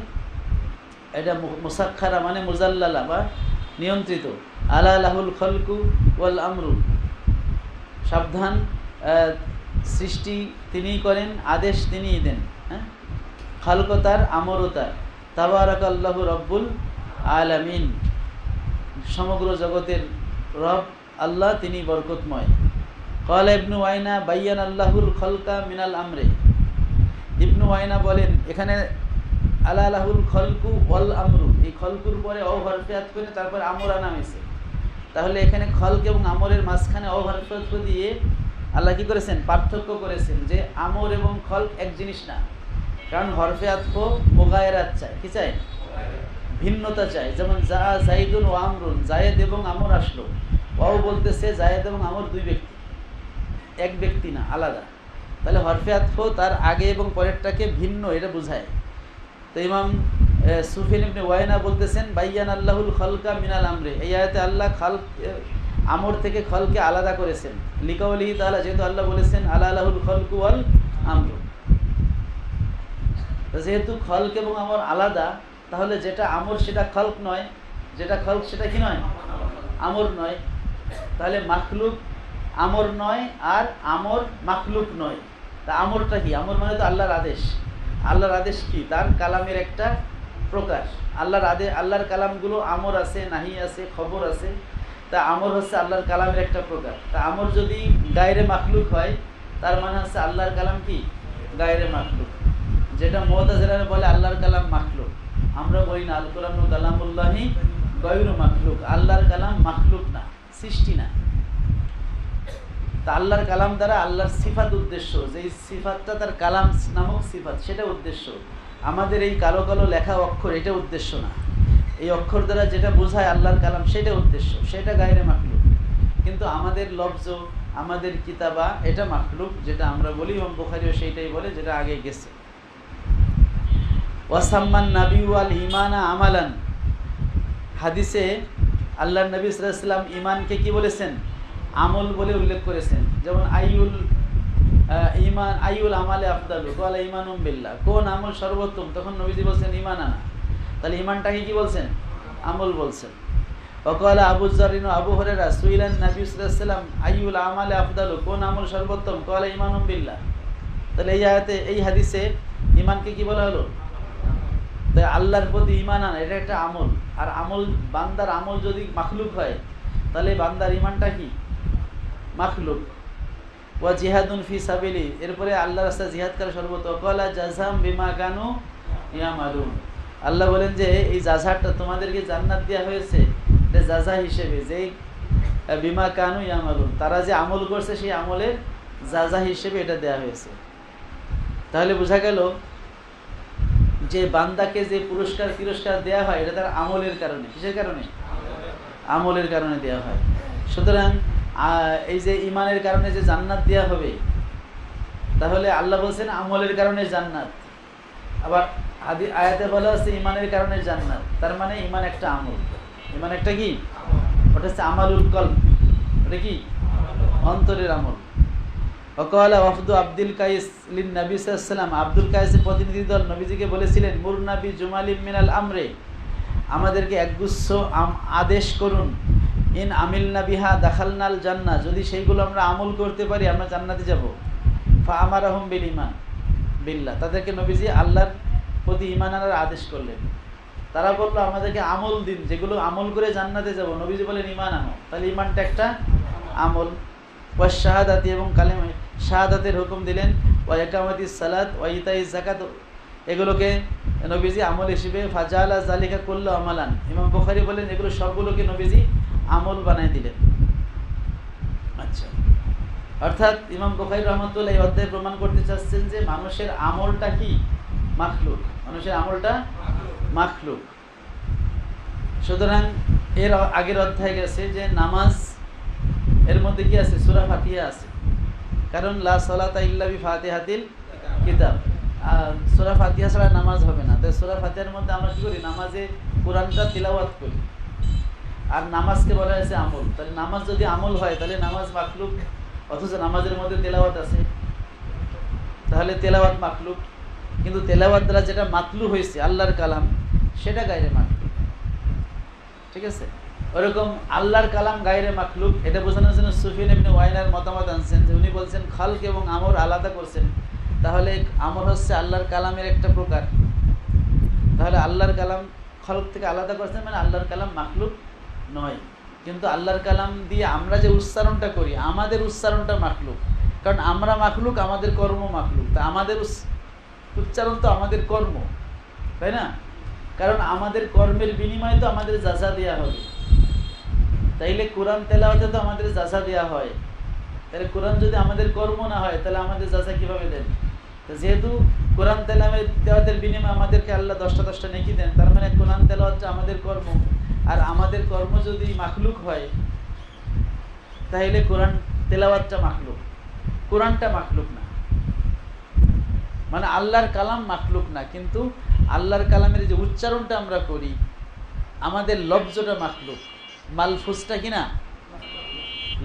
এটা মুসাখখারা মানে মুজাল্লালা বা নিয়ন্ত্রিত। আলা লাহুল খলকু ওয়াল আমরু, সাবধান, সৃষ্টি তিনিই করেন, আদেশ তিনিই দেন। হ্যাঁ, খালকতার, আমরতার। তাবারাকাল্লাহু রব্বুল আলামিন, সমগ্র জগতের রব আল্লাহ, তিনি বরকতময়। ক্বালা ইবনু ওয়াইনা বায়্যান আল্লাহুল খলকা মিনাল আমরে, ইবনু ওয়াইনা বলেন এখানে আলা লাহুল খলকু ওয়াল আমরু, এই খলকুর পরে অ হরফে আতফ করে তারপর আমর আনা হয়েছে। তাহলে এখানে খলক এবং আমরের মাঝখানে অ হরফে আতফ দিয়ে আল্লাহ কি করেছেন, পার্থক্য করেছেন যে আমর এবং খলক এক জিনিস না। কারণ হরফে আতফ মুগায়রাত চায়, কি চায়, ভিন্নতা চায়। যেমন যা জাইদুন ও আমরুন, জায়েদ এবং আমর আসলো, ওয়াও বলতেছে জায়েদ এবং আমর দুই ব্যক্তি, এক ব্যক্তি না, আলাদা। তাহলে হরফে আতফ তার আগে এবং পরেরটাকে ভিন্ন, এটা বোঝায়। তো ইমাম সুফিয়ান ইবনে ওয়াইনা বলতেছেন বায়্যান আল্লাহুল খলকা মিনাল আমরে, এই আয়াতে আল্লাহ খালক আমর থেকে খলকে আলাদা করেছেন। লিকাউলিহি তাআলা, যেহেতু আল্লাহ বলেছেন আলা লাহুল খলকু ওয়াল আমরু, যেহেতু খলক এবং আমর আলাদা, তাহলে যেটা আমর সেটা খলক নয়, যেটা খলক সেটা কি নয়, আমর নয়। তাহলে মাখলুক আমর নয়, আর আমর মাখলুক নয়। তা আমরটা কি, আমর মানে তো আল্লাহর আদেশ। আল্লাহর আদেশ কি, তার কালামের একটা প্রকাশ। আল্লাহর কালামগুলো আমর আছে, নাহি আছে, খবর আছে। তা আমর হচ্ছে আল্লাহর কালামের একটা প্রকার। তা আমর যদি গায়রে মাখলুক হয়, তার মানে হচ্ছে আল্লাহর কালাম কি গায়রে মাখলুক। যেটা মুতাজিলারা বলে আল্লাহর কালাম মাখলুক, আমরা বলি না, আল কোরআনু কালামুল্লাহি গায়রু মাখলুক, আল্লাহর কালাম মাখলুক না, সৃষ্টি না। তা আল্লাহর কালাম দ্বারা আল্লাহর সিফাত উদ্দেশ্য, যেই সিফাতটা তার কালাম নামক সিফাত, সেটা উদ্দেশ্য। আমাদের এই কালো কালো লেখা অক্ষর, এটা উদ্দেশ্য না। এই অক্ষর দ্বারা যেটা বোঝায় আল্লাহর কালাম, সেটা উদ্দেশ্য, সেটা গায়রে মাখলুক। কিন্তু আমাদের লফজ, আমাদের কিতাবা, এটা মাখলুক, যেটা আমরা বলি। ইমাম বুখারীও সেইটাই বলে, যেটা আগে গেছে। ওয়াসাম্মান নাবী ওয়াল ঈমানা আমালান, হাদিসে আল্লাহর নবী সাল্লাল্লাহু আলাইহি ওয়াসাল্লাম ঈমানকে কি বলেছেন? আমল বলে উল্লেখ করেছেন। যেমন আইউল আমালে আফদালু ক্বালা ঈমানুম বিল্লাহ, কোন আমল সর্বোত্তম? তখন নবীজি বলছেন ঈমান আনা। তাহলে ঈমানটাকে কি বলছেন? আমল বলছেন। ওয়াকালা আবু যর ইবনে আবু হুরায়রা সুইলান নবী সাল্লাল্লাহু আলাইহি ওয়াসাল্লাম আইউল আমালে আফদালু, কোন আমল সর্বোত্তম? ক্বালা ঈমানুম বিল্লাহ। তাহলে এই আয়াতে, এই হাদিসে ঈমানকে কি বলা হলো? তাই আল্লাহর প্রতি ঈমান আনা এটা একটা আমল। আর আমল, বান্দার আমল যদি মাখলুক হয় তাহলে বান্দার ঈমানটা কি? মাখলুক। ওয়া জিহাদুন ফি সাবিলি, এরপরে আল্লাহর রাস্তায় জিহাদ করা সর্বোত্তম। ক্বালা জাযাম বিমা কানু ইয়ামালুন, আল্লাহ বলেন যে এই জাযাটা তোমাদেরকে জান্নাত দেওয়া হয়েছে এটা জাযা হিসেবে, যে বিমা কানু ইয়ামালুন, তারা যে আমল করছে সেই আমলের জাযা হিসেবে এটা দেওয়া হয়েছে। তাহলে বোঝা গেল যে বান্দাকে যে পুরস্কার তিরস্কার দেওয়া হয় এটা তার আমলের কারণে। কিসের কারণে? আমলের কারণে দেওয়া হয়। সুতরাং এই যে ঈমানের কারণে যে জান্নাত দেওয়া হবে, তাহলে আল্লাহ বলছেন আমলের কারণে জান্নাত। আবার আয়াতে বলা আছে ঈমানের কারণে জান্নাত। তার মানে ঈমান একটা আমল। ঈমান একটা কি? ওটা হচ্ছে আমালুল কলব। ওটা কি? অন্তরের আমল। ওয়াকালা ওয়াফদু আব্দুল কাইস লিন নবী সাল্লাল্লাহু আলাইহি ওয়াসাল্লাম, আব্দুল কাইসের প্রতিনিধি দল নবীজিকে বলেছিলেন মুর নবী জুমালিম মিনাল আমরে, আমাদেরকে একগুচ্ছ আদেশ করুন, ইন আমিলনা বিহা দাখালনাল জান্নাহ, যদি সেইগুলো আমরা আমল করতে পারি আমরা জান্নাতে যাব। ফা আমারাহুম বিল ঈমান বিল্লাহ, তাদেরকে নবীজি আল্লাহর প্রতি ঈমান আনার আদেশ করলেন। তারা বলল আমাদেরকে আমল দিন, যেগুলো আমল করে জান্নাতে যাব। নবীজি বলেন ঈমান আনো। তাহলে ঈমানটা একটা আমল। ওয়া শাহাদাতি, এবং কালেমা শাহাদাতের হুকুম দিলেন। ওয়া ইকামাতিস সালাত ওয়া ইতাইজ যাকাত, এগুলোকে নবীজি আমল হিসেবে ফাজালা জালিকা কুল্লু আমালান। ইমাম বুখারী বলেন এগুলো সবগুলোকে নবীজি আমল বানায় দিলেন। আচ্ছা, অর্থাৎ ইমাম বুখারী রাহমাতুল্লাহ এই অধ্যায়ে প্রমাণ করতে চাচ্ছেন যে মানুষের আমলটা কি? মাখলুক। মানুষের আমলটা মাখলুক। সুতরাং এর আগের অধ্যায় গেছে যে নামাজ, এর মধ্যে কি আছে? সূরা ফাতিহা আছে। কারণ লা সালাতা ইল্লা বিফাতিহাতিল কিতাব, সূরা ফাতিহা ছাড়া নামাজ হবে না। তাই সূরা ফাতিহার মধ্যে আমরা কি করি? নামাজে কোরআনটা তিলাওয়াত করি। আর নামাজকে বলা হয়েছে আমল। তাহলে নামাজ যদি আমল হয় তাহলে নামাজ মাখলুক, অথচ নামাজের মধ্যে তেলাওয়াত আছে, তাহলে তেলাওয়াত মাখলুক। কিন্তু তেলাওয়াত দ্বারা যেটা মাতলু হয়েছে আল্লাহর কালাম, সেটা গায়রে মাখলুক। ঠিক আছে? ওরকম আল্লাহর কালাম গায়রে মাখলুক, এটা বোঝানোর জন্য সুফিয়ান ইবনে ওয়াইনার মতামত আনছেন যে উনি বলছেন খালক এবং আমর আলাদা করছেন। তাহলে আমর হচ্ছে আল্লাহর কালামের একটা প্রকার। তাহলে আল্লাহর কালাম খালক থেকে আলাদা করছেন, মানে আল্লাহর কালাম মাখলুক নয়। কিন্তু আল্লাহর কালাম দিয়ে আমরা যে উচ্চারণটা করি, আমাদের উচ্চারণটা মাখলুক। কারণ আমরা মাখলুক, আমাদের কর্ম মাখলুক। তা আমাদের উচ্চারণ তো আমাদের কর্ম, তাই না? কারণ আমাদের কর্মের বিনিময়ে তো আমাদের জাযা দেওয়া হবে। তাইলে কোরআন তেলাওয়াতে তো আমাদের জাযা দেওয়া হয়। তাহলে কোরআন যদি আমাদের কর্ম না হয় তাহলে আমাদের জাযা কিভাবে দেন? তো যেহেতু কোরআন তেলাওয়াতের বিনিময়ে আমাদেরকে আল্লাহ 10টা নেকি দেন, তার মানে কোরআন তেলাওয়াতটা আমাদের কর্ম। আর আমাদের কর্ম যদি মাখলুক হয় তাহলে কোরআন তেলাওয়াতটা মাখলুক, কোরআনটা মাখলুক না। মানে আল্লাহর কালাম মাখলুক না, কিন্তু আল্লাহর কালামের যে উচ্চারণটা আমরা করি, আমাদের লফজটা মাখলুক। মালফুজটা কি না?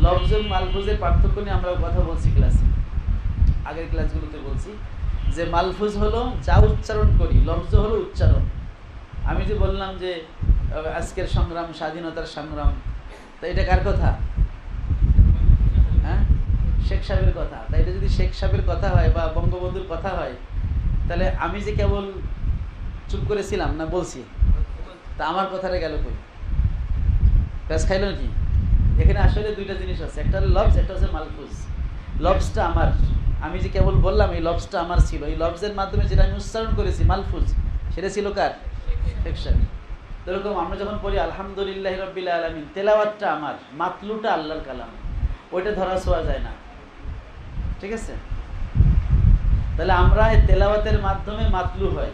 লফজ এবং মালফুজের পার্থক্য নিয়ে আমরা কথা বলছি ক্লাসে, আগের ক্লাসগুলোতে বলছি যে মালফুজ হলো যা উচ্চারণ করি, লফজ হলো উচ্চারণ। আমি যে বললাম যে আজকের সংগ্রাম স্বাধীনতার সংগ্রাম, তো এটা কার কথা? হ্যাঁ, শেখ সাহেবের কথা। তাই এটা যদি শেখ সাহেবের কথা হয় বা বঙ্গবন্ধুর কথা হয়, তাহলে আমি যে কেবল চুপ করেছিলাম না, বলছি, তা আমার কথাটা গেল কই? প্যাস খাইল নাকি? এখানে আসলে দুইটা জিনিস আছে, একটা হলো লফজ, একটা হচ্ছে মালফুজ। লফজটা আমার, আমি যে কেবল বললাম এই লফজটা আমার ছিল, এই লফজের মাধ্যমে যেটা আমি উচ্চারণ করেছি মালফুজ, সেটা ছিল কার? শেখ সাহেব। এরকম আমরা যখন পড়ি আলহামদুলিল্লাহ রাব্বিল আলামিন, তেলাওয়াতটা আমার, মাতলুটা আল্লাহর কালাম, ওইটা ধরা ছোঁয়া যায় না। ঠিক আছে? তাহলে আমরা এই তেলাওয়াতের মাধ্যমে মাতলু হয়।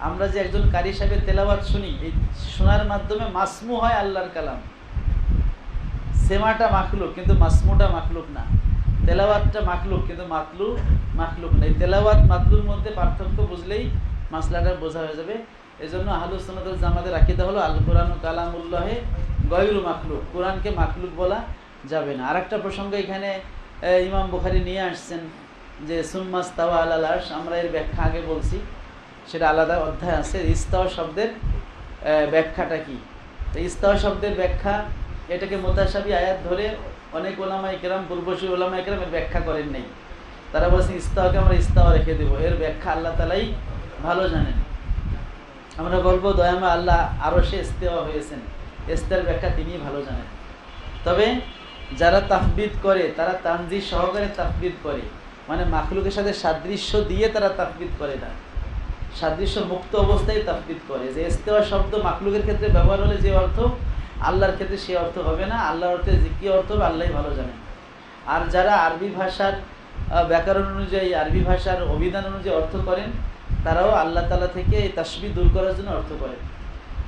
আমরা যে একজন কারি সাহেবের তেলাওয়াত শুনি, এই শোনার মাধ্যমে মাসমু হয় আল্লাহর কালাম। সেমাটা মাখলুক কিন্তু মাসমুটা মাখলুক না। তেলাওয়াতটা মাখলুক কিন্তু মাতলু মাখলুক না। এই তেলাওয়াত মাতলুর মধ্যে পার্থক্য বুঝলেই মাসলাটা বোঝা হয়ে যাবে। এই জন্য আহলুস সুন্নাত ওয়াল জামাতের আকীদা হলো আল কোরআন কালামুল্লাহ গয়রু মাখলুক, কোরআনকে মাখলুক বলা যাবে না। আরেকটা প্রসঙ্গ এখানে ইমাম বুখারী নিয়ে আসছেন যে সুম্মাস্তাওয়া আলাল আরশ, আমরা এর ব্যাখ্যা আগে বলছি, সেটা আলাদা অধ্যায় আছে। ইস্তাওয়া শব্দের ব্যাখ্যাটা কি? তো ইস্তাওয়া শব্দের ব্যাখ্যা, এটাকে মুতাশাবি আয়াত ধরে অনেক ওলামায়ে কেরাম, পূর্বসূরি ওলামায়ে কেরাম এর ব্যাখ্যা করেন নাই। তারা বলছেন ইস্তাওয়াকে আমরা ইস্তাওয়া রেখে দেবো, এর ব্যাখ্যা আল্লাহ তাআলাই ভালো জানেন। আমরা বলবো দয়াময় আল্লাহ আরশে ইস্তেওয়া হয়েছেন, ইস্তের ব্যাখ্যা তিনিই ভালো জানেন। তবে যারা তাফবিদ করে তারা তানজিহ সহকারে তাফবিদ করে, মানে মাখলুকের সাথে সাদৃশ্য দিয়ে তারা তাফবিদ করে না, সাদৃশ্য মুক্ত অবস্থায় তাফবিদ করে। যে ইস্তেওয়া শব্দ মাখলুকের ক্ষেত্রে ব্যবহার হলে যে অর্থ, আল্লাহর ক্ষেত্রে সে অর্থ হবে না। আল্লাহর অর্থে যে কী অর্থ হবে আল্লাহই ভালো জানেন। আর যারা আরবি ভাষার ব্যাকরণ অনুযায়ী, আরবি ভাষার অভিধান অনুযায়ী অর্থ করেন, তারাও আল্লাহ তাআলা থেকে এই তাসবিহ দূর করার জন্য অর্থ করেন।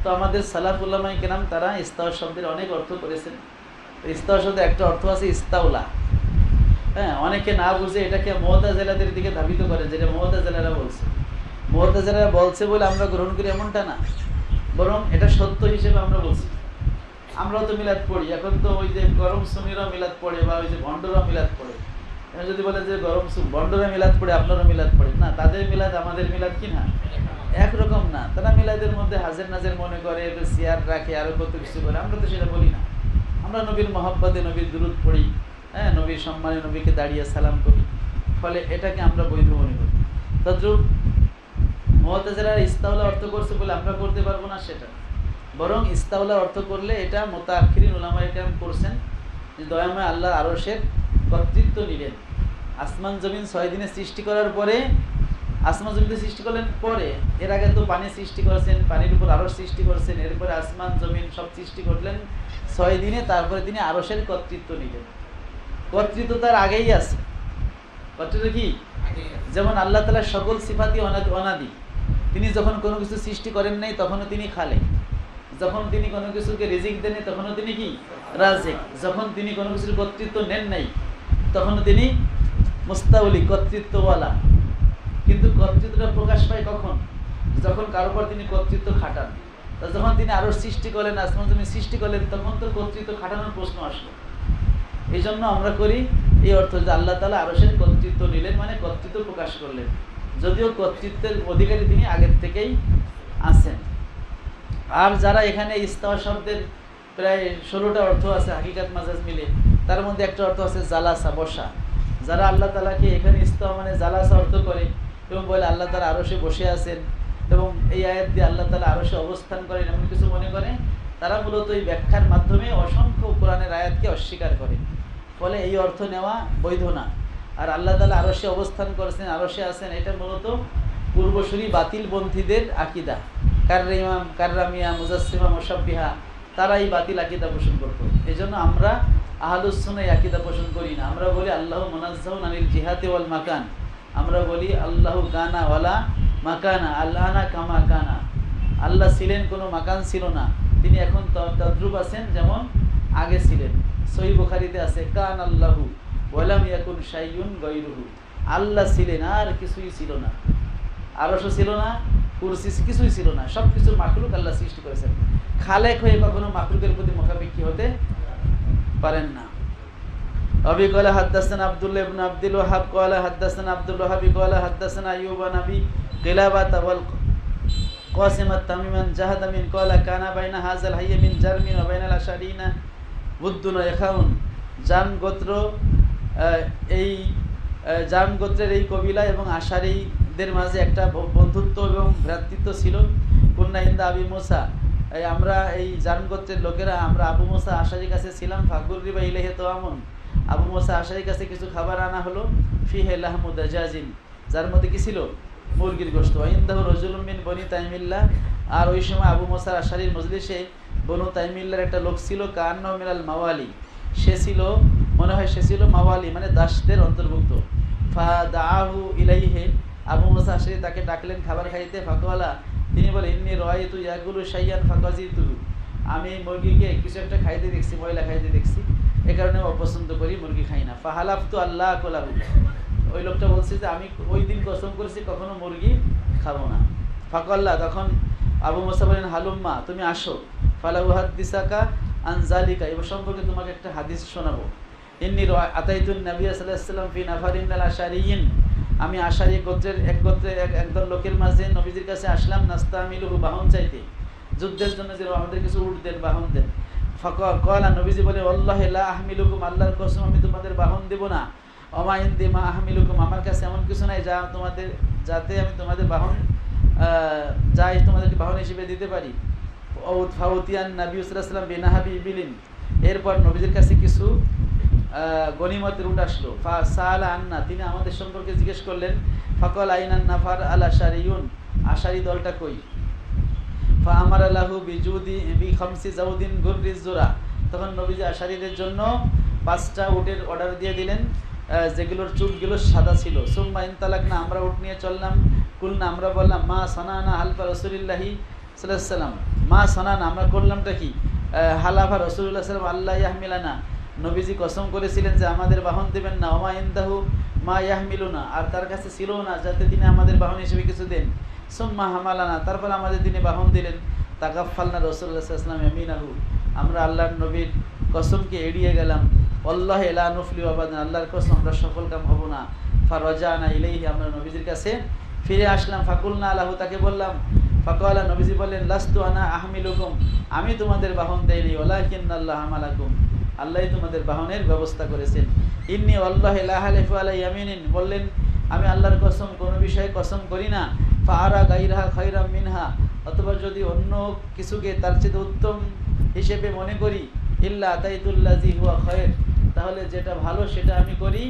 তো আমাদের সালাফ উলামায়ে কেরাম তারা ইস্তাওয়া শব্দের অনেক অর্থ করেছেন। ইস্তাওয়া শব্দের একটা অর্থ আছে ইস্তাউলা। হ্যাঁ, অনেকে না বুঝে এটাকে মুতাজিলাদের দিকে ধাবিত করে, যেটা মুতাজিলারা বলছে। মুতাজিলারা বলছে বলে আমরা গ্রহণ করি এমনটা না, বরং এটা সত্য হিসেবে আমরা বলছি। আমরাও তো মিলাদ পড়ি, এখন তো ওই যে গরম সুন্নিরাও মিলাদ পড়ে, বা ওই যে ভণ্ডরাও মিলাদ পড়ে। এখন যদি বলে যে গরম ভণ্ডরা মিলাদ পড়ে, আপনারও মিলাদ পড়ে, না, তাদের মিলাদ আমাদের মিলাদ কি না, একরকম না। তারা মিলাদের মধ্যে হাজের নাজের মনে করে, সিয়ার রাখে, আরো কত কিছু করে। আমরা তো সেটা বলি না। আমরা নবীর মহব্বতে নবীর দুরূদ পড়ি, হ্যাঁ, নবীর সম্মানে নবীকে দাঁড়িয়ে সালাম করি, ফলে এটাকে আমরা বৈধ মনে করি। তদ্রূপ মুতাজিলারা ইস্তাউলা অর্থ করছে বলে আমরা করতে পারবো না সেটা, বরং ইস্তাউলা অর্থ করলে এটা মুতাআখিরিন উলামায়ে কেরাম করছেন যে দয়াময় আল্লাহ আরশের কর্তৃত্ব নিলেন। আসমান জমিন 6 দিনে সৃষ্টি করার পরে, আসমান জমিন সৃষ্টি করলেন পরে, এর আগে তো পানি সৃষ্টি করেছেন, পানির উপর আরশ সৃষ্টি করেছেন, এরপরে আসমান জমিন সব সৃষ্টি করলেন 6 দিনে, তারপরে তিনি আরশের কর্তৃত্ব নিলেন। কর্তৃত্ব তার আগেই আছে। কর্তৃত্ব কি? যেমন আল্লাহ তাআলার সকল সিফাতই অনাদি। তিনি যখন কোনো কিছু সৃষ্টি করেন নাই তখনও তিনি খালেক, যখন তিনি কোনো কিছুকে রিজিক দেন তখনও তিনি কি? রাজিক। যখন তিনি কোনো কিছুর কর্তৃত্ব নেন নাই তখনও তিনি মুস্তাউলি, কর্তৃত্বওয়ালা। কিন্তু কর্তৃত্বটা প্রকাশ পায় কখন? যখন কারোর পর তিনি কর্তৃত্ব খাটান। তা যখন তিনি আরো সৃষ্টি করলেন, আসমান জমিন সৃষ্টি করলেন, তখন তো কর্তৃত্ব খাটানোর প্রশ্ন আসলো। এই জন্য আমরা করি এই অর্থ যে আল্লাহ তাআলা আরশের কর্তৃত্ব নিলেন, মানে কর্তৃত্ব প্রকাশ করলেন, যদিও কর্তৃত্বের অধিকারী তিনি আগের থেকেই আছেন। আর যারা এখানে ইস্তাওয়া শব্দের প্রায় 16টা অর্থ আছে হাকিকাত মাজাজ মিলে, তার মধ্যে একটা অর্থ আছে জালাসা, বসা। যারা আল্লাহ তাআলাকে এখানে ইস্তাওয়া মানে জালাসা অর্থ করে এবং বলে আল্লাহ তাআলা আরশে বসে আছেন এবং এই আয়াত দিয়ে আল্লাহ তাআলা আরশে অবস্থান করেন, এমন কিছু মনে করে, তারা মূলত এই ব্যাখ্যার মাধ্যমে অসংখ্য কোরআনের আয়াতকে অস্বীকার করে। ফলে এই অর্থ নেওয়া বৈধ না। আর আল্লাহ তাআলা আরশে অবস্থান করেছেন, আরশে আছেন, এটা মূলত পূর্বসূরি বাতিলপন্থীদের আকীদা। কাররাইমাম, কাররামিয়া, মুজাসসিমা, মুশাব্বিহা, তারা এই বাতিল আকীদা পোষণ করত। এই জন্য আমরা আহলুস সুন্নাহ এই আকীদা পোষণ করি না। আমরা বলি আল্লাহু মুনাজ্জাহুন আনিল জিহাতি ওয়াল মাকান। আমরা বলি আল্লাহু কানা ওয়ালা মাকানা, আল্লাহনা কামা কানা। আল্লাহ ছিলেন, কোনো মাকান ছিল না, তিনি এখন তদ্রূপ আছেন যেমন আগে ছিলেন। সহিহ বুখারীতে আছে কান আল্লাহু ওয়ালাম ইয়াকুন শাইউন গায়রুহু। আল্লাহ ছিলেন, আর কিছুই ছিল না, আরশও ছিল না, কুরসি কিছুই ছিল না, সব কিছু মাখলুক আল্লাহ সৃষ্টি করেছেন। খালেক হয়ে কখনো মাখলুকের প্রতি মুখাপেক্ষী হতে পারেন না। আবি ক্বালা হাদাসানা আব্দুল্লাহ ইবনে আব্দুল ওয়াহাব ক্বালা হাদাসানা আব্দুল ওয়াহাব ক্বালা হাদাসানা আইয়ুব নবী কিলাবাত ওয়াল কাসিম আত-তামিমান জাহাদ মিন ক্বালা কানা বাইনা হাযাল হাইয় মিন জারমিন ওয়া বাইনাল আশারিনা বুদ্দুন ইখাউন। জাম গোত্র, এই জাম গোত্রের এই কবিলা এবং আশারীদের মাঝে একটা বন্ধুত্ব এবং ভ্রাতৃত্ব ছিল। কুন্না ইনদা আবি মুসা, আমরা এই জাম গোত্রের লোকেরা আমরা আবু মুসা আশারীর কাছে ছিলাম। ফাকুররিবা ইলাইহি তাআমুন, আবু মুসা আশারীর কাছে কিছু খাবার আনা হলো। ফিহি লাহমু দাজাজিন, যার মধ্যে কি ছিল? মুরগির গোশত। ইনদাহু রাজুলুম মিন বনি তাইমিল্লাহ, আর ওই সময় আবু মুসা আশারীর মজলিসে বনু তাইমিল্লার একটা লোক ছিল। কান্নাহু মিনাল মাওয়ালি, সে ছিল, মনে হয় সে ছিল মাওয়ালি মানে দাসদের অন্তর্ভুক্ত। ফাদাআহু ইলাইহি, আবু মুসা আশারী তাকে ডাকলেন খাবার খাইতে। ফাকালা, তিনি বলেন ইন্নী রাআইতু ইয়াকুলু শাইয়ান ফাকাজিতুহু, আমি মুরগিকে কিছু একটা খাইতে দেখছি, ময়লা খাইতে দেখছি, এ কারণে অপছন্দ করি, মুরগি খাই না। ফাহালাফতু আল্লাহ আকুলাহু, ওই লোকটা বলছে যে আমি ওই দিন কসম করেছি কখনো মুরগি খাবো না। ফাকাল্লা, তখন আবু মুসা বলেন হালুম্মা, তুমি আসো। ফালা উহাদ্দিসাকা আন যালিকা, এই সম্পর্কে তোমাকে একটা হাদিস শোনাবো। ইন্নী আতাইতুন নবী সাল্লাল্লাহু আলাইহি ওয়াসাল্লাম ফি নাফারিন মিনাল আশারিয়িন, আমি আশারি গোত্রের একদল লোকের মাঝে নবীজির কাছে আসলাম, নাস্তামিলুহু, বাহন চাইতে, যুদ্ধের জন্য যে আমাদের কিছু উট দেন, বাহন দেন। ফাকালা, নবীজি বলে, আল্লাহি লা আহমিলুকুম, আল্লাহর কসম আমি তোমাদের বাহন দেব না। ওমা ইনদি মা আহমিলুকুম, আমার কাছে এমন কিছু নাই যা তোমাদের, যাতে আমি তোমাদের বাহন যাই তোমাদেরকে বাহন হিসেবে দিতে পারি। ফাউতিয়ান নবী সাল্লাল্লাহু আলাইহি ওয়াসাল্লাম বিনাহাবি ইবিলিন, এরপর নবীজির কাছে কিছু গনিমতের উট আসলো। ফাসালা আন্না, তিনি আমাদের সম্পর্কে জিজ্ঞেস করলেন। ফাকাল আইনান নাফার আল আশারিয়ুন, আশারি দলটা কই? ফাআমারা লাহু বিজুদি বিখামসি জাউদিন গুররিজ জুরা, তখন নবীজি আশারিদের জন্য 5টা উটের অর্ডার দিয়ে দিলেন, যেগুলোর চুপগুলো সাদা ছিল। সুম্মা ইনতালাকনা, আমরা উট নিয়ে চললাম। কুলনা, আমরা বললাম, মা সানানা হালফা রাসূলিল্লাহি সাল্লাল্লাহু আলাইহি ওয়াসাল্লাম, মা সানানা, আমরা করলামটা কি? হালাফা রাসূলুল্লাহ সাল্লাল্লাহু আলাইহি ওয়াসাল্লাম আল্লাহ ইয়াহমিলানা, নবীজি কসম করেছিলেন যে আমাদের বাহন দেবেন না। ওমা ইনদাহু মা ইয়াহমিলুনা, আর তার কাছে ছিল না যাতে তিনি আমাদের বাহন হিসেবে কিছু দেন। সুম্মা হামালানা, তারপর আমাদের তিনি বাহন দিলেন। তাকাফফালনা রাসূলুল্লাহ সাল্লাল্লাহু আলাইহি ওয়াসাল্লাম ইয়ামিনাহু, আমরা আল্লাহর নবীর কসমকে এড়িয়ে গেলাম। আল্লাহ লা নুফলিহু আবাদান, আল্লাহর কসম আমরা সফল কাম হব না। ফারাজানা ইলাইহি, আমরা নবীজির কাছে ফিরে আসলাম। ফাকুলনা লাহু, তাকে বললাম। ফাকালা, নবীজি বললেন, লাস্তু আনা আহমিলুকুম, আমি তোমাদের বাহন দেইনি। ওয়ালাকিন্নাল্লাহ আমালাকুম, আল্লাহই তোমাদের বাহনের ব্যবস্থা করেছেন। ইন্নী ওয়াল্লাহি লা হালিফু আলা ইয়ামিনিন, বললেন আমি আল্লাহর কসম কোনো বিষয়ে কসম করি না। ফাআরা গায়রাহা খায়রাম মিনহা, অথবা যদি অন্য কিছুকে তার চেয়ে উত্তম হিসেবে মনে করি, ইল্লা আতাইতুল্লাযী হুয়া খায়র, তাহলে যেটা ভালো সেটা আমি করি।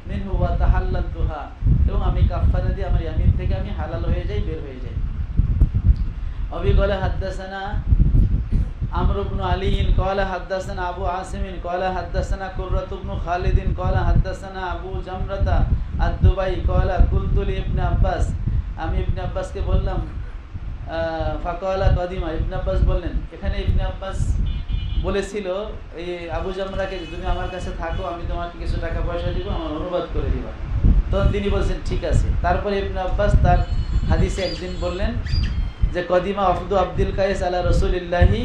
মিনহু ওয়া তাহাল্লালতুহা, এবং আমি কাফারা দিয়ে আমার ইয়ামিন থেকে আমি হালাল হয়ে যাই, বের হয়ে যাই। অবিকলে হাদ্দাসানা আমর ইবনে আলীন ক্বালা হাদ্দাসানা আবু আসিমিন ক্বালা হাদ্দাসানা কুররাত ইবনে খালিদিন ক্বালা হাদ্দাসানা আবু জামরাতা আদ-দুবাই ক্বালা কুলতু লি ইবনে আব্বাস, আমি ইবনে আব্বাসকে বললাম। ফাকালা কাদিমা, ইবনে আব্বাস বললেন, এখানে ইবনে আব্বাস বলেছিল এই আবু জামরাকে, তুমি আমার কাছে থাকো, আমি তোমাকে কিছু টাকা পয়সা দিব, আমার অনুবাদ করে দিবা। তখন তিনি বলছেন ঠিক আছে। তারপরে ইবনে আব্বাস তার হাদিসে একদিন বললেন যে কদিমা আফদু আব্দুল কায়েস আলা রাসূলিল্লাহি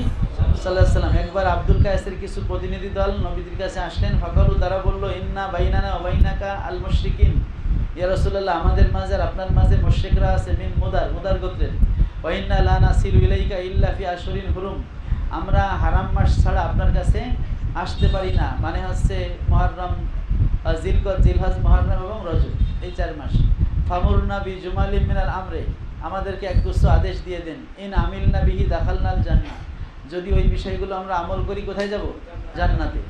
সাল্লাল্লাহু আলাইহি ওয়াসাল্লাম, একবার আব্দুল কায়েসের কিছু প্রতিনিধি দল নবীজির কাছে আসলেন। ফাকালু, তারা বলল, ইন্না বাইনানা ওয়া বাইনাকা আল মুশরিকিন, ইয়া রাসূলুল্লাহ, আমাদের মাঝে আর আপনার মাঝে মুশরিকরা আছে, মিন মুদার গোত্রের। ওয়া ইন্না লা নাসিলু ইলাইকা ইল্লা ফি আশহুরিন হুরুম, আমরা হারাম মাস ছাড়া আপনার কাছে আসতে পারি না, মানে হচ্ছে মুহররম, জিলকদ, জিলহজ, মুহররম এবং রজব, এই 4 মাস। ফামুরনা বি জুমালিন মিনাল আমরে, আমাদেরকে একগুচ্ছ আদেশ দিয়ে দেন। ইন আমিলনা বিহি দাখালনাল জান্নাহ, যদি ওই বিষয়গুলো আমরা আমল করি কোথায় যাব? জান্নাতে।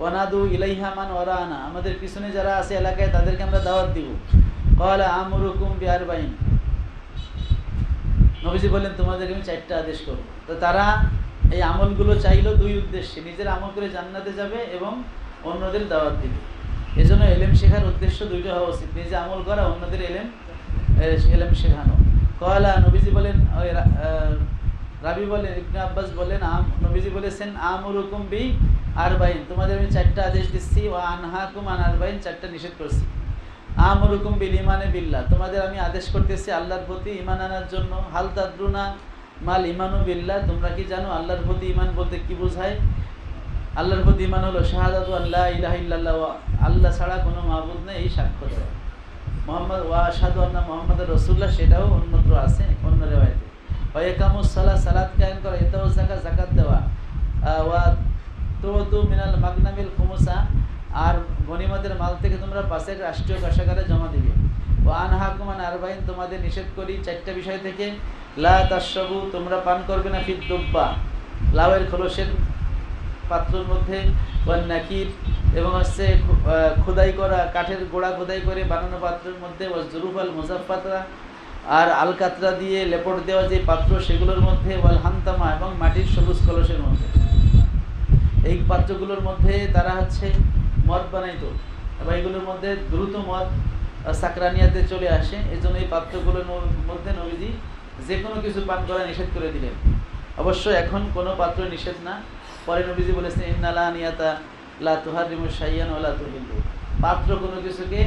ওয়ানাদু ইলাইহা মান ওয়ারানা, আমাদের পিছনে যারা আছে এলাকায় তাদেরকে আমরা দাওয়াত দিব। ক্বালা আমুরুকুম বিআরবাইন, নবীজি বললেন তোমাদেরকে আমি 4টা আদেশ করব। তো তারা এই আমলগুলো চাইলো 2 উদ্দেশ্যে, নিজের আমল করে জান্নাতে যাবে এবং অন্যদের দাওয়াত দিবে। এজন্য ইলম শেখার উদ্দেশ্য 2টা হওয়া উচিত, নিজে আমল করা, অন্যদের ইলম শেখানো। ক্বালা, নবীজি বলেন, রাবি বলেন, ইবনে আব্বাস বলেন, নবীজি বলেছেন আমুরুকুম বি আরবাইন, তোমাদের আমি 4টা আদেশ দিচ্ছি। ওয়া আনহাকুম আন আরবাইন, 4টা নিষেধ করছি। আমুরুকুম বিল ইমানে বিল্লাহ, তোমাদের আমি আদেশ করতেছি আল্লাহর প্রতি ঈমান আনার জন্য। হাল তাদরুনা মাল ইমানু বিল্লাহ, তোমরা কি জানো আল্লাহর প্রতি ঈমান বলতে কি বোঝায়? আল্লাহর প্রতি ঈমান হলো শাহাদাতু আল্লা ইলাহা ইল্লাল্লাহ, আল্লাহ ছাড়া কোনো মাবুদ নেই, এই সাক্ষ্য দেওয়া। মুহাম্মদ ওয়া আশহাদু আন্না মুহাম্মাদুর রাসূলুল্লাহ, সেটাও অন্যত্র আছে, অন্য রিওয়ায়াতে। ওয়া ইকামুস সালাত, সালাত কায়েম করা। ইতাউ যাকাত, যাকাত দেওয়া। ওয়া তুতু মিনাল মাগনামিল খুমুসা, আর গনিমতের মাল থেকে তোমরা 5 রাষ্ট্রীয় কোষাগারে জমা দিবে। ওয়া আনহাকুম আন আরবাইন, তোমাদের নিষেধ করি 4টা বিষয় থেকে। লা তাশরাবু, তোমরা পান করবে না, ফিদ দুব্বা, লাউয়ের খোলসের পাত্রের মধ্যে। ওয়ান নাকির, এবং হচ্ছে খোদাই করা, কাঠের গোড়া খোদাই করে বানানো পাত্রের মধ্যে। ওয়াজ জুরুফাল মুজাফফাতরা, আর আলকাতরা দিয়ে লেপট দেওয়া যে পাত্র সেগুলোর মধ্যে। ওয়াল হান্তামা, এবং মাটির সবুজ কলসের মধ্যে। এই পাত্রগুলোর মধ্যে তারা হচ্ছে মদ বানাইতো, এবং এগুলোর মধ্যে দ্রুত মদ সাকরানিয়াতে চলে আসে। এই জন্য এই পাত্রগুলোর মধ্যে নবীজি যে কোনো কিছু পান করা নিষেধ করে দিলেন। অবশ্য এখন কোনো পাত্র নিষেধ না। পরে নবীজি বলেছেন, ইন্নালা নিয়াতা লা তুহারিমু শাইয়ান ওয়া লা তুহিল্লু, পাত্র কোনো কিছুকে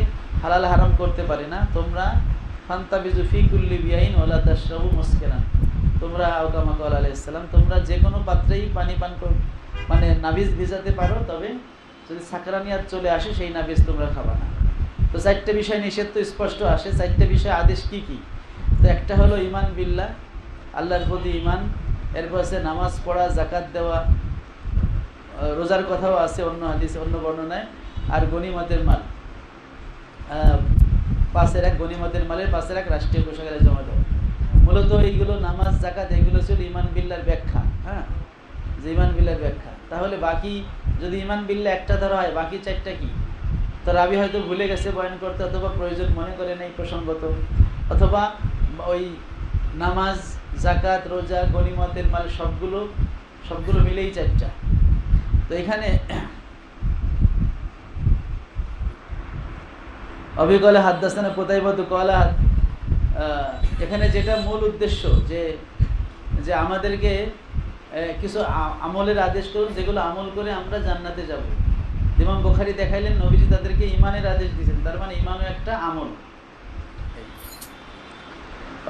হালাল হারাম করতে পারে না। তোমরা ফান্তাবিজু ফি কুল্লি বিয়াইন ওয়া লা তাশরাবু মুসকিরান, তোমরা আওকামা ক্বালা আলাইহিস সালাম, তোমরা যে কোনো পাত্রেই পানি পান মানে নাবিজ ভিজাতে পারো, তবে যদি সাকরানিয়াত চলে আসে সেই নাবিজ তোমরা খাবা না। তো 4টে বিষয় নিষেধ তো স্পষ্ট আসে। 4টে বিষয় আদেশ কি কি? তো একটা হলো ইমান বিল্লাহ, আল্লাহর প্রতি ইমান, এরপর আছে নামাজ পড়া, জাকাত দেওয়া, রোজার কথাও আছে অন্য হাদিসে, অন্য বর্ণনায়, আর গনিমতের মাল, 5/1 গনিমতের মালের 5/1 রাষ্ট্রীয় কোষাগারে জমা দেওয়া। মূলত এইগুলো নামাজ, জাকাত, এগুলো ছিল ইমান বিল্লাহর ব্যাখ্যা। হ্যাঁ, যে ইমান বিল্লাহর ব্যাখ্যা। তাহলে বাকি যদি ইমান বিল্লাহ একটা ধরা হয়, বাকি 4টা কি? তো রাবি হয়তো ভুলে গেছে বয়ান করতে, অথবা প্রয়োজন মনে করে নেই প্রসঙ্গত, অথবা ওই নামাজ, জাকাত, রোজা, গনিমতের মাল সবগুলো মিলেই 4টা। তো এখানে অবিকলে হাদ্দাসানা কোতাইবাতু কলা, এখানে যেটা মূল উদ্দেশ্য যে আমাদেরকে কিছু আমলের আদেশ করুন, যেগুলো আমল করে আমরা জান্নাতে যাব। ইমাম বুখারী দেখাইলেন নবীজি তাদেরকে ইমানের আদেশ দিয়েছেন, তার মানে ইমানও একটা আমল।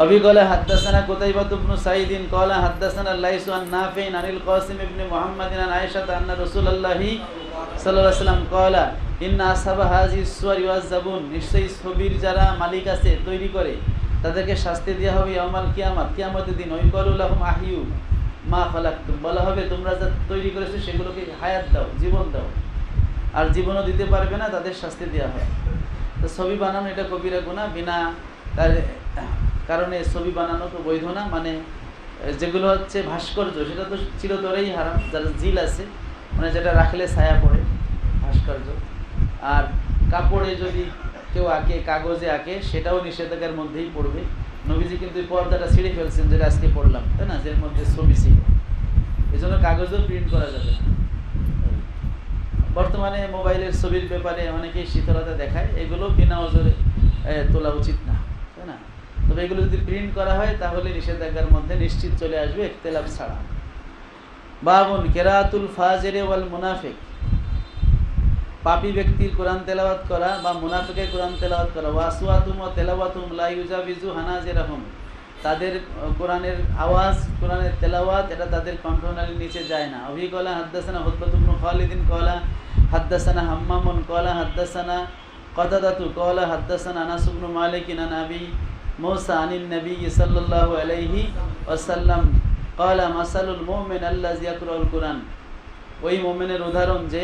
অবিকলে হাদ্দাসানা কোতাইবাতু ইবনু সাঈদিন কলা হাদ্দাসানা লাইসু আন নাফি'in আনিল কাসিম ইবনে মুহাম্মাদিন আন আয়েশা আন্না রাসূলুল্লাহি সাল্লাল্লাহু আলাইহি ওয়াসাল্লাম কলা ইন্না আসহাবা হাযিহিস সুওয়ারি ওয়াজ-জাবুন, নিশ্চয়ই ছবির যারা মালিক আছে, তৈরি করে, তাদেরকে শাস্তি দেওয়া হবে ইয়াউমাল কিয়ামত, কিয়ামতের দিন। ওয়াইকালু লাহুম আহিয়ু মা খালাকতুম, বলা হবে তোমরা যা তৈরি করেছো সেগুলোকে হায়াত দাও, জীবন দাও। আর জীবনও দিতে পারবে না, তাদের শাস্তি দেওয়া হয়। তো ছবি বানানো এটা কবিরা গুনাহ, বিনা তার কারণে ছবি বানানো তো বৈধ না। মানে যেগুলো হচ্ছে ভাস্কর্য, সেটা তো চিরতরেই হারাম। যারা জিল আছে, মানে যেটা রাখলে ছায়া পড়ে, ভাস্কর্য। আর কাপড়ে যদি কেউ আঁকে, কাগজে আঁকে, সেটাও নিষেধাজ্ঞার মধ্যেই পড়বে। নবীজি কিন্তু পর্দাটা ছিঁড়ে ফেলছেন, যেটা আজকে পড়লাম, তাই না, যের মধ্যে ছবি ছিল। এই জন্য কাগজেও প্রিন্ট করা যাবে না। বর্তমানে মোবাইলের ছবির ব্যাপারে অনেকেই শীতলতা দেখায়, এগুলো বিনা ওজরে তোলা উচিত না, তাই না। তবে এগুলো যদি প্রিন্ট করা হয় তাহলে নিষেধাজ্ঞার মধ্যে নিশ্চিত চলে আসবে, ইখতিলাফ ছাড়া। বাবুন কিরাআতুল ফাজিরি ওয়াল মুনাফিক, পাপী ব্যক্তির কোরআন তেলাওয়াত করা বা মুনাফিকের কোরআন তেলাওয়াত করা। ওয়াসওয়াতুম ওয়া তেলাওয়াতুম লা ইউজাবিজু হানাজিরাহুম, তাদের কোরআনের আওয়াজ, কোরআনের তেলাওয়াত, এটা তাদের কণ্ঠনালীর নিচে যায় না। অবিকলা হাদ্দাসানা হুতবাত ইবনু খালিদিন কলা হাদ্দাসানা হাম্মামুন কলা হাদ্দাসানা কতাদাতু কলা হাদ্দাসানা আনাস ইবনু মালিক আন আবি মুসা আনিন নবী সাল্লাল্লাহু আলাইহি ওয়াসাল্লাম কলা মাসালুল মুমিন আল্লাযী ইয়াকরাউল কুরআন, ওই মুমিনের উদাহরণ যে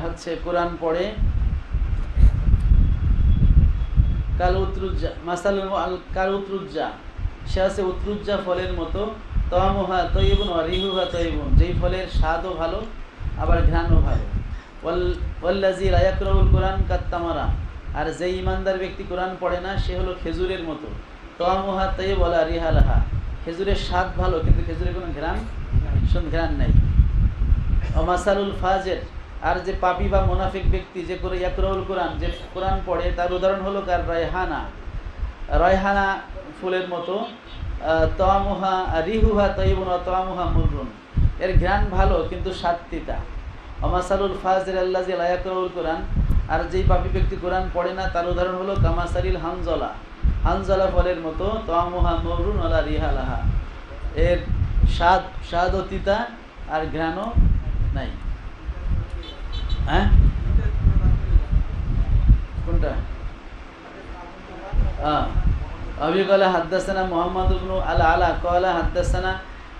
হচ্ছে কোরআন পড়ে। কাল উতরুজ্জা, মাসালুল কাল উতরুজ্জা, সে আছে উতরুজ্জা ফলের মতো। তামুহা তয়্যিবুন ওয়া রিহুহা তয়্যিবুন, যেই ফলের স্বাদও ভালো আবার ঘ্রাণও ভালো। ওয়াল্লাযী লা ইয়াকরাউল কুরআন কাত্তামারা, আর যেই ইমানদার ব্যক্তি কোরআন পড়ে না, সে হলো খেজুরের মতো। তামুহা তয়্যিব ওয়া লা রিহা লাহা, খেজুরের স্বাদ ভালো কিন্তু খেজুরের কোনো ঘ্রাণ নাই। ওয়া মাসালুল ফাজির, আর যে পাপী বা মুনাফিক ব্যক্তি যে করে ইয়াকরাউল কুরআন, যে কোরআন পড়ে, তার উদাহরণ হলো কার রায়হানা ফুলের মতো। তামুহা রিহুহা তয়্যিবুন ওয়া তামুহা মুররুন, এর ঘ্রাণ ভালো কিন্তু স্বাদ তিতা। ওয়া মাসালুল ফাজির আল্লাযী লা ইয়াকরাউল কুরআন, আর যেই পাপী ব্যক্তি কোরআন পড়ে না, তার উদাহরণ হলো কামাসারিল হানজলা ফলের মতো। তামুহা মুররুন ওয়া লা রিহা লাহা, এর স্বাদও তিতা আর ঘ্রাণও নাই। হ্যাঁ, কোনটা? أبي قال حدثنا محمد بن العلاء قال حدثنا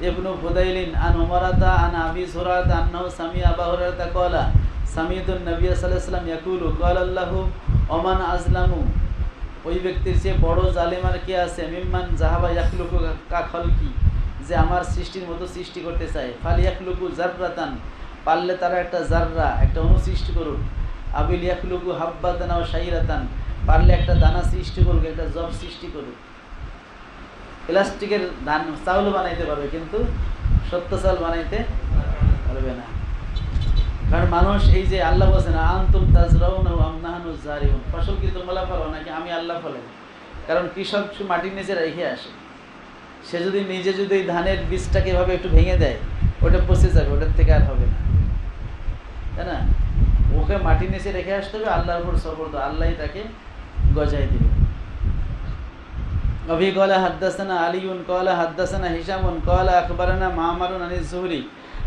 ابن فضيل عن عمرة عن أبي هريرة أنه سمع أبا هريرة قال سمعت النبي صلى الله عليه وسلم يقول قال الله ومن أظلم, ওই ব্যক্তির চেয়ে বড় জালেম আর কে আছে, মিম্মান জাহাবা ইয়াখলুকু কা খালকি, যে আমার সৃষ্টির মতো সৃষ্টি করতে চায়। ফাল ইয়াখলুকু জাররাতান, পারলে তারা একটা জাররা, একটা অণু সৃষ্টি করুক। আবিল ইয়াখলুকু হাব্বাতান ওয়া শাইরাতান, পারলে একটা দানা সৃষ্টি করুক, একটা জব সৃষ্টি করুক। প্লাস্টিকের ধান চাউল বানাইতে পারবে কিন্তু সত্য চাউল বানাইতে পারবে না। কারণ মানুষ, এই যে আল্লাহ বলছেন আনতুম তাজরাউনা ওয়া আমনাহানু জারিউন, ফসল কি তোমরা ফলাও নাকি আমি আল্লাহ ফলাই? কারণ কৃষক মাটির নিচে রেখে আসে, সে যদি নিজে যদি এই ধানের বীজটাকে এভাবে একটু ভেঙে দেয়, ওটা পচে যাবে, ওটার থেকে আর হবে না, তাই না। ওকে মাটির নিচে রেখে আসতে হবে, আল্লাহর উপর সবর, আল্লাহই তাকে গজায় দিবে। أبي قال حدثنا علي قال حدثنا هشام قال أخبرنا معمر عن الزهري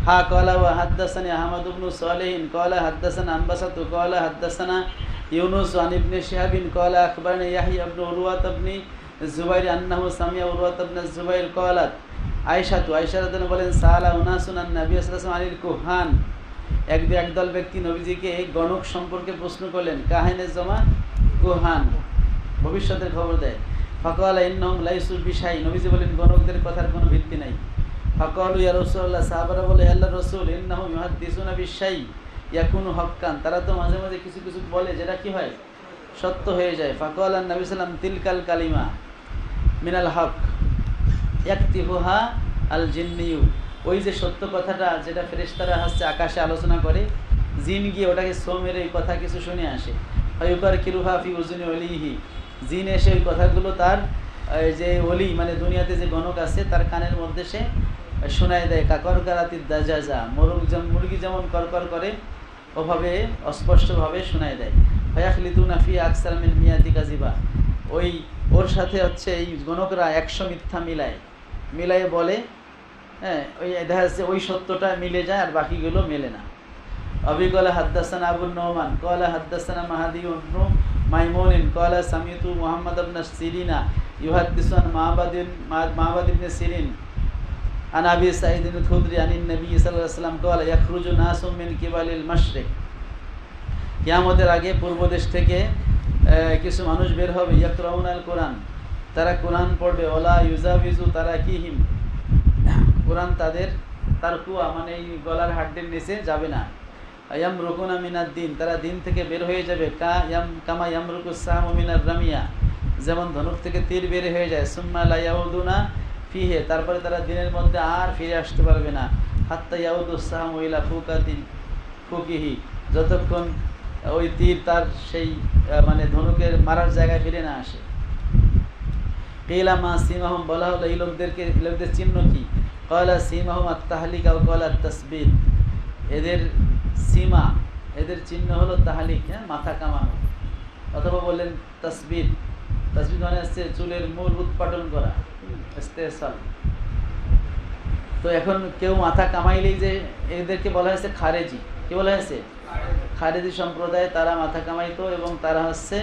হা ক্বালা ওয়া হাদ্দাসানি আহমদ ইবনে সালিহ ক্বালা হাদ্দাসানা আনবাসাতু ক্বালা হাদ্দাসানা ইউনুস আন ইবনে শিহাব ক্বালা আখবারনি ইয়াহইয়া ইবনে উরওয়া ইবনে যুবাইর আন্নাহু সামিয়া উরওয়া ইবনে যুবাইর ক্বালাত আয়েশা রাদিয়াল্লাহু বলেন সালা উনাসুন আন নবী সাল্লাল্লাহু আলাইহি ওয়াসাল্লাম আনিল কুহান, একদল ব্যক্তি নবীজিকে গণক সম্পর্কে প্রশ্ন করলেন। কাহিনে জমা কুহান, ভবিষ্যতের খবর দেয়। ফাকালা ইন্নাহুম লাইসু বিশাই, নবীজি বলেন গণকদের কথার কোনো ভিত্তি নাই। ফাকালু ইয়া রাসূলুল্লাহ, সাহাবারা বলে আল্লাহর রাসূল ইন্নাহুম ইউহাদ্দিসুনা বিশাই ইয়াকুনু হক্কান, তারা তো মাঝে মাঝে কিছু কিছু বলে যেটা কি হয় সত্য হয়ে যায়। ফাকালা নবী সাল্লাম তিলকাল কালিমা মিনাল হক ইয়াকতিবুহা আল জিন্নিয়ু, ওই যে সত্য কথাটা যেটা ফেরেশতারা হচ্ছে আকাশে আলোচনা করে, জিন গিয়ে ওটাকে সো মেরে এই কথা কিছু শুনে আসে। ফায়ুকার কিরুহা ফি উজুনি ওলিহি, জিন এসে ওই কথাগুলো তার যে ওলি মানে দুনিয়াতে যে গণক আছে তার কানের মধ্যে সে শোনায় দেয়। কাকর কারাতি দাজাজা, মুরগি যেমন করকর করে ওভাবে অস্পষ্টভাবে শোনায় দেয়। ফায়াখলিতুনা ফি আকসার মিন মিয়াতি কাযিবা, ওই ওর সাথে হচ্ছে এই গণকরা 100 মিথ্যা মিলায়ে বলে। হ্যাঁ, ওই দেখা যাচ্ছে ওই সত্যটা মিলে যায় আর বাকিগুলো মেলে না। আবি ক্বালা হাদ্দাসানা আবু নুমান ক্বালা হাদ্দাসানা মাহদি ইবনে মাইমুন ক্বালা সামিতু মুহাম্মদ ইবনে সিরিনা ইউহাদ্দিসু আন মা'বাদ ইবনে সিরিন আন আবি সাঈদ আল খুদরি আন নবী সাল্লাল্লাহু আলাইহি ওয়াসাল্লাম ক্বালা ইয়াখরুজু নাসুম মিন কিবালিল মাশরিক, কিয়ামতের আগে পূর্ব দেশ থেকে কিছু মানুষ বের হবে। ইয়াকরাউনাল কোরআন, তারা কোরআন পড়বে। ওলা ইউজাবিজু তারাকিহিম, কোরআন তার কুয়া মানে এই গলার হাড্ডির নিচে যাবে না। ইয়ামরুকুনা মিনাদ দিন, তারা দিন থেকে বের হয়ে যাবে। কামা ইয়ামরুকুস সাহমু মিনার রামিয়া, যেমন ধনুক থেকে তীর বের হয়ে যায়। সুম্মা লা ইয়াউদুনা ফিহে, তারপরে তারা দিনের মধ্যে আর ফিরে আসতে পারবে না। হাত্তা ইয়াউদুস সাহমু ইলা ফুকিহি, যতক্ষণ ওই তীর তার সেই মানে ধনুকের মারার জায়গায় ফিরে না আসে। কিলা মা সিমাহুম, বলা হলো এই লোকদের চিহ্ন কি? ক্বালা সিমাহুম আত-তাহলিকা ওয়া ক্বালা আত-তাসবিহ, এদের সীমা এদের চিহ্ন হলো তাহলিক, হ্যাঁ মাথা কামানো, অথবা বললেন তাসবিহ মানে হচ্ছে চুলের মূল উৎপাটন করা, ইস্তেসাল। তো এখন কেউ মাথা কামাইলেই যে এদেরকে বলা হয়েছে খারেজি, কি বলা হয়েছে? খারেজি সম্প্রদায়, তারা মাথা কামাইতো এবং তারা হচ্ছে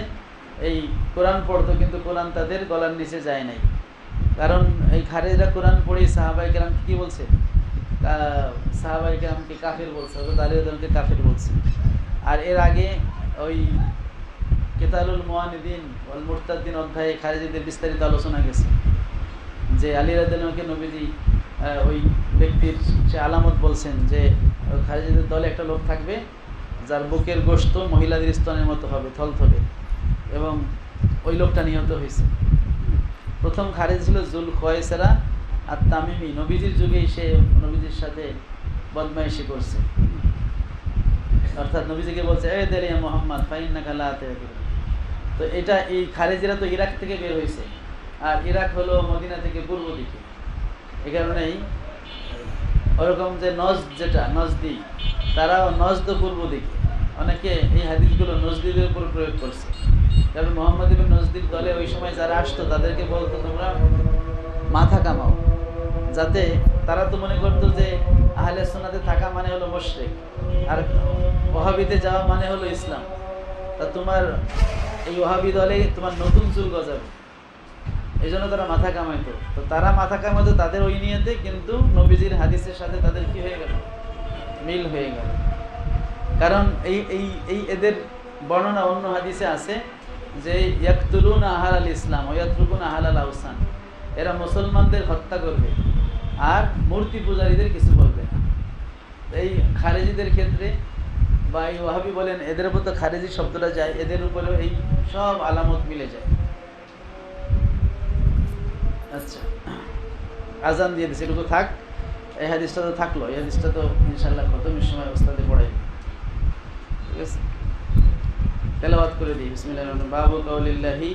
এই কোরআন পড়তো, কিন্তু কোরআন তাদের গলার নিচে যায় নাই। কারণ এই খারেজরা কোরআন পড়েই সাহাবায়ে কেরামকে কি বলছে? সাহাবায়ে কেরামকে কাফির বলছে, হযরত আলী রাদিয়াল্লাহু আনহুকে কাফির বলছে। আর এর আগে ওই কিতাবুল মুআনিদিন ওয়াল মুরতাদ্দিন অধ্যায়ে খারেজিদের বিস্তারিত আলোচনা গেছে যে আলী রাদিয়াল্লাহু আনহু নবীজি ওই ব্যক্তির সে আলামত বলছেন যে খারেজিদের দলে একটা লোক থাকবে যার বুকের গোশত মহিলাদের স্তনের মতো হবে, থলথলে, এবং ওই লোকটা নিহত হয়েছে। প্রথম খারেজ ছিল জুল খোয়াইসরা আর তামিমি, নবীজির যুগেই সে নবীজির সাথে বদমাইশি করছে, অর্থাৎ নবীজিকে বলছে এ দেরিয়া মুহাম্মদ ফাইন্নাকা লা তা'দির। তো এটা এই খারেজিরা তো ইরাক থেকে বের হয়েছে, আর ইরাক হলো মদিনা থেকে পূর্ব দিকে। এই কারণেই ওরকম যে নজদি, তারাও নজদ পূর্ব দিকে। অনেকে এই হাদিসগুলো নজদিদের উপর প্রয়োগ করছে, কারণ মুহাম্মদ ইবনে নজদির দলে ওই সময় যারা আসতো তাদেরকে বলতো তোমরা মাথা কামাও, যাতে তারা তো মনে করতো যে আহলে সুন্নাতে থাকা মানে হলো মুশরিক, আর ওয়াহাবিতে যাওয়া মানে হলো ইসলাম। তা তোমার এই ওয়াহাবি দলে তোমার নতুন চুল গজাবে, এই জন্য তারা মাথা কামাইতো। তো তারা মাথা কামাইতো তাদের ওই নিয়তে, কিন্তু নবীজির হাদিসের সাথে তাদের কি হয়ে গেল? মিল হয়ে গেল। কারণ এই এদের বর্ণনা অন্য হাদিসে আছে যে ইয়াকতুলুনা আহলাল ইসলাম ওয়া ইয়াতরুকুনা আহলাল আওসান, এরা মুসলমানদের হত্যা করবে আর মূর্তি পূজারীদের কিছু বলবে না। এই খারেজিদের ক্ষেত্রে বা এই ওয়াহাবি বলেন, এদের উপর তো খারেজি শব্দটা যায়, এদের উপরেও এই সব আলামত মিলে যায়। আচ্ছা, আজান দিয়ে দিচ্ছে, এটুকু থাক। এই হাদিসটা তো থাকলো, এই হাদিসটা তো ইনশাআল্লাহ খতমের সময় ওস্তাদে পড়াই, ঠিক আছে? তেলাওয়াত করে দিই। বিসমিল্লাহির রহমানির রহিম। বাবু কাউলিল্লাহি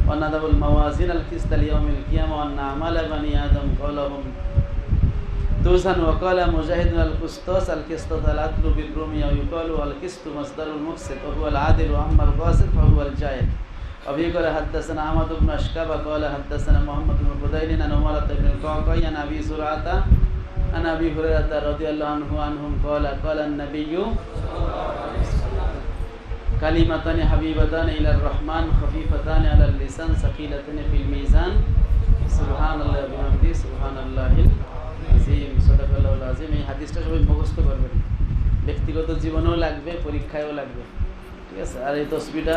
ওয়া নাদাবুল মাওয়াজিন আল কিসত লিয়াউমিল কিয়ামা ওয়া না'মালা বানি আদম কাওলাহুম তুসান ওয়া ক্বালা মুজাহিদুন আল কুসতাস আল কিসতাস আল আদলু বিল রুমিয়া ইউকালু আল কিসতু মাসদারুল মুফসিদ ওয়া হুয়া আল আদিল ওয়া আম্মাল গাসিদ ওয়া হুয়া আল জাহিদ। أبي قال حدثنا أحمد بن أشكاب قال حدثنا محمد بن فضيل عن عمر بن القعقاع عن أبي زرعة عن أبي هريرة رضي الله عنه عنهم قال قال النبي كلمتان حبيبتان إلى الرحمن خفيفتان على اللسان ثقيلتان في الميزان سبحان الله وبحمده سبحان الله العظيم صدق الله العظيم। এই হাদিসটা সবাই মুখস্থ করবেন, ব্যক্তিগত জীবনেও লাগবে, পরীক্ষায়ও লাগবে, ঠিক আছে। আর এই তসবিহটা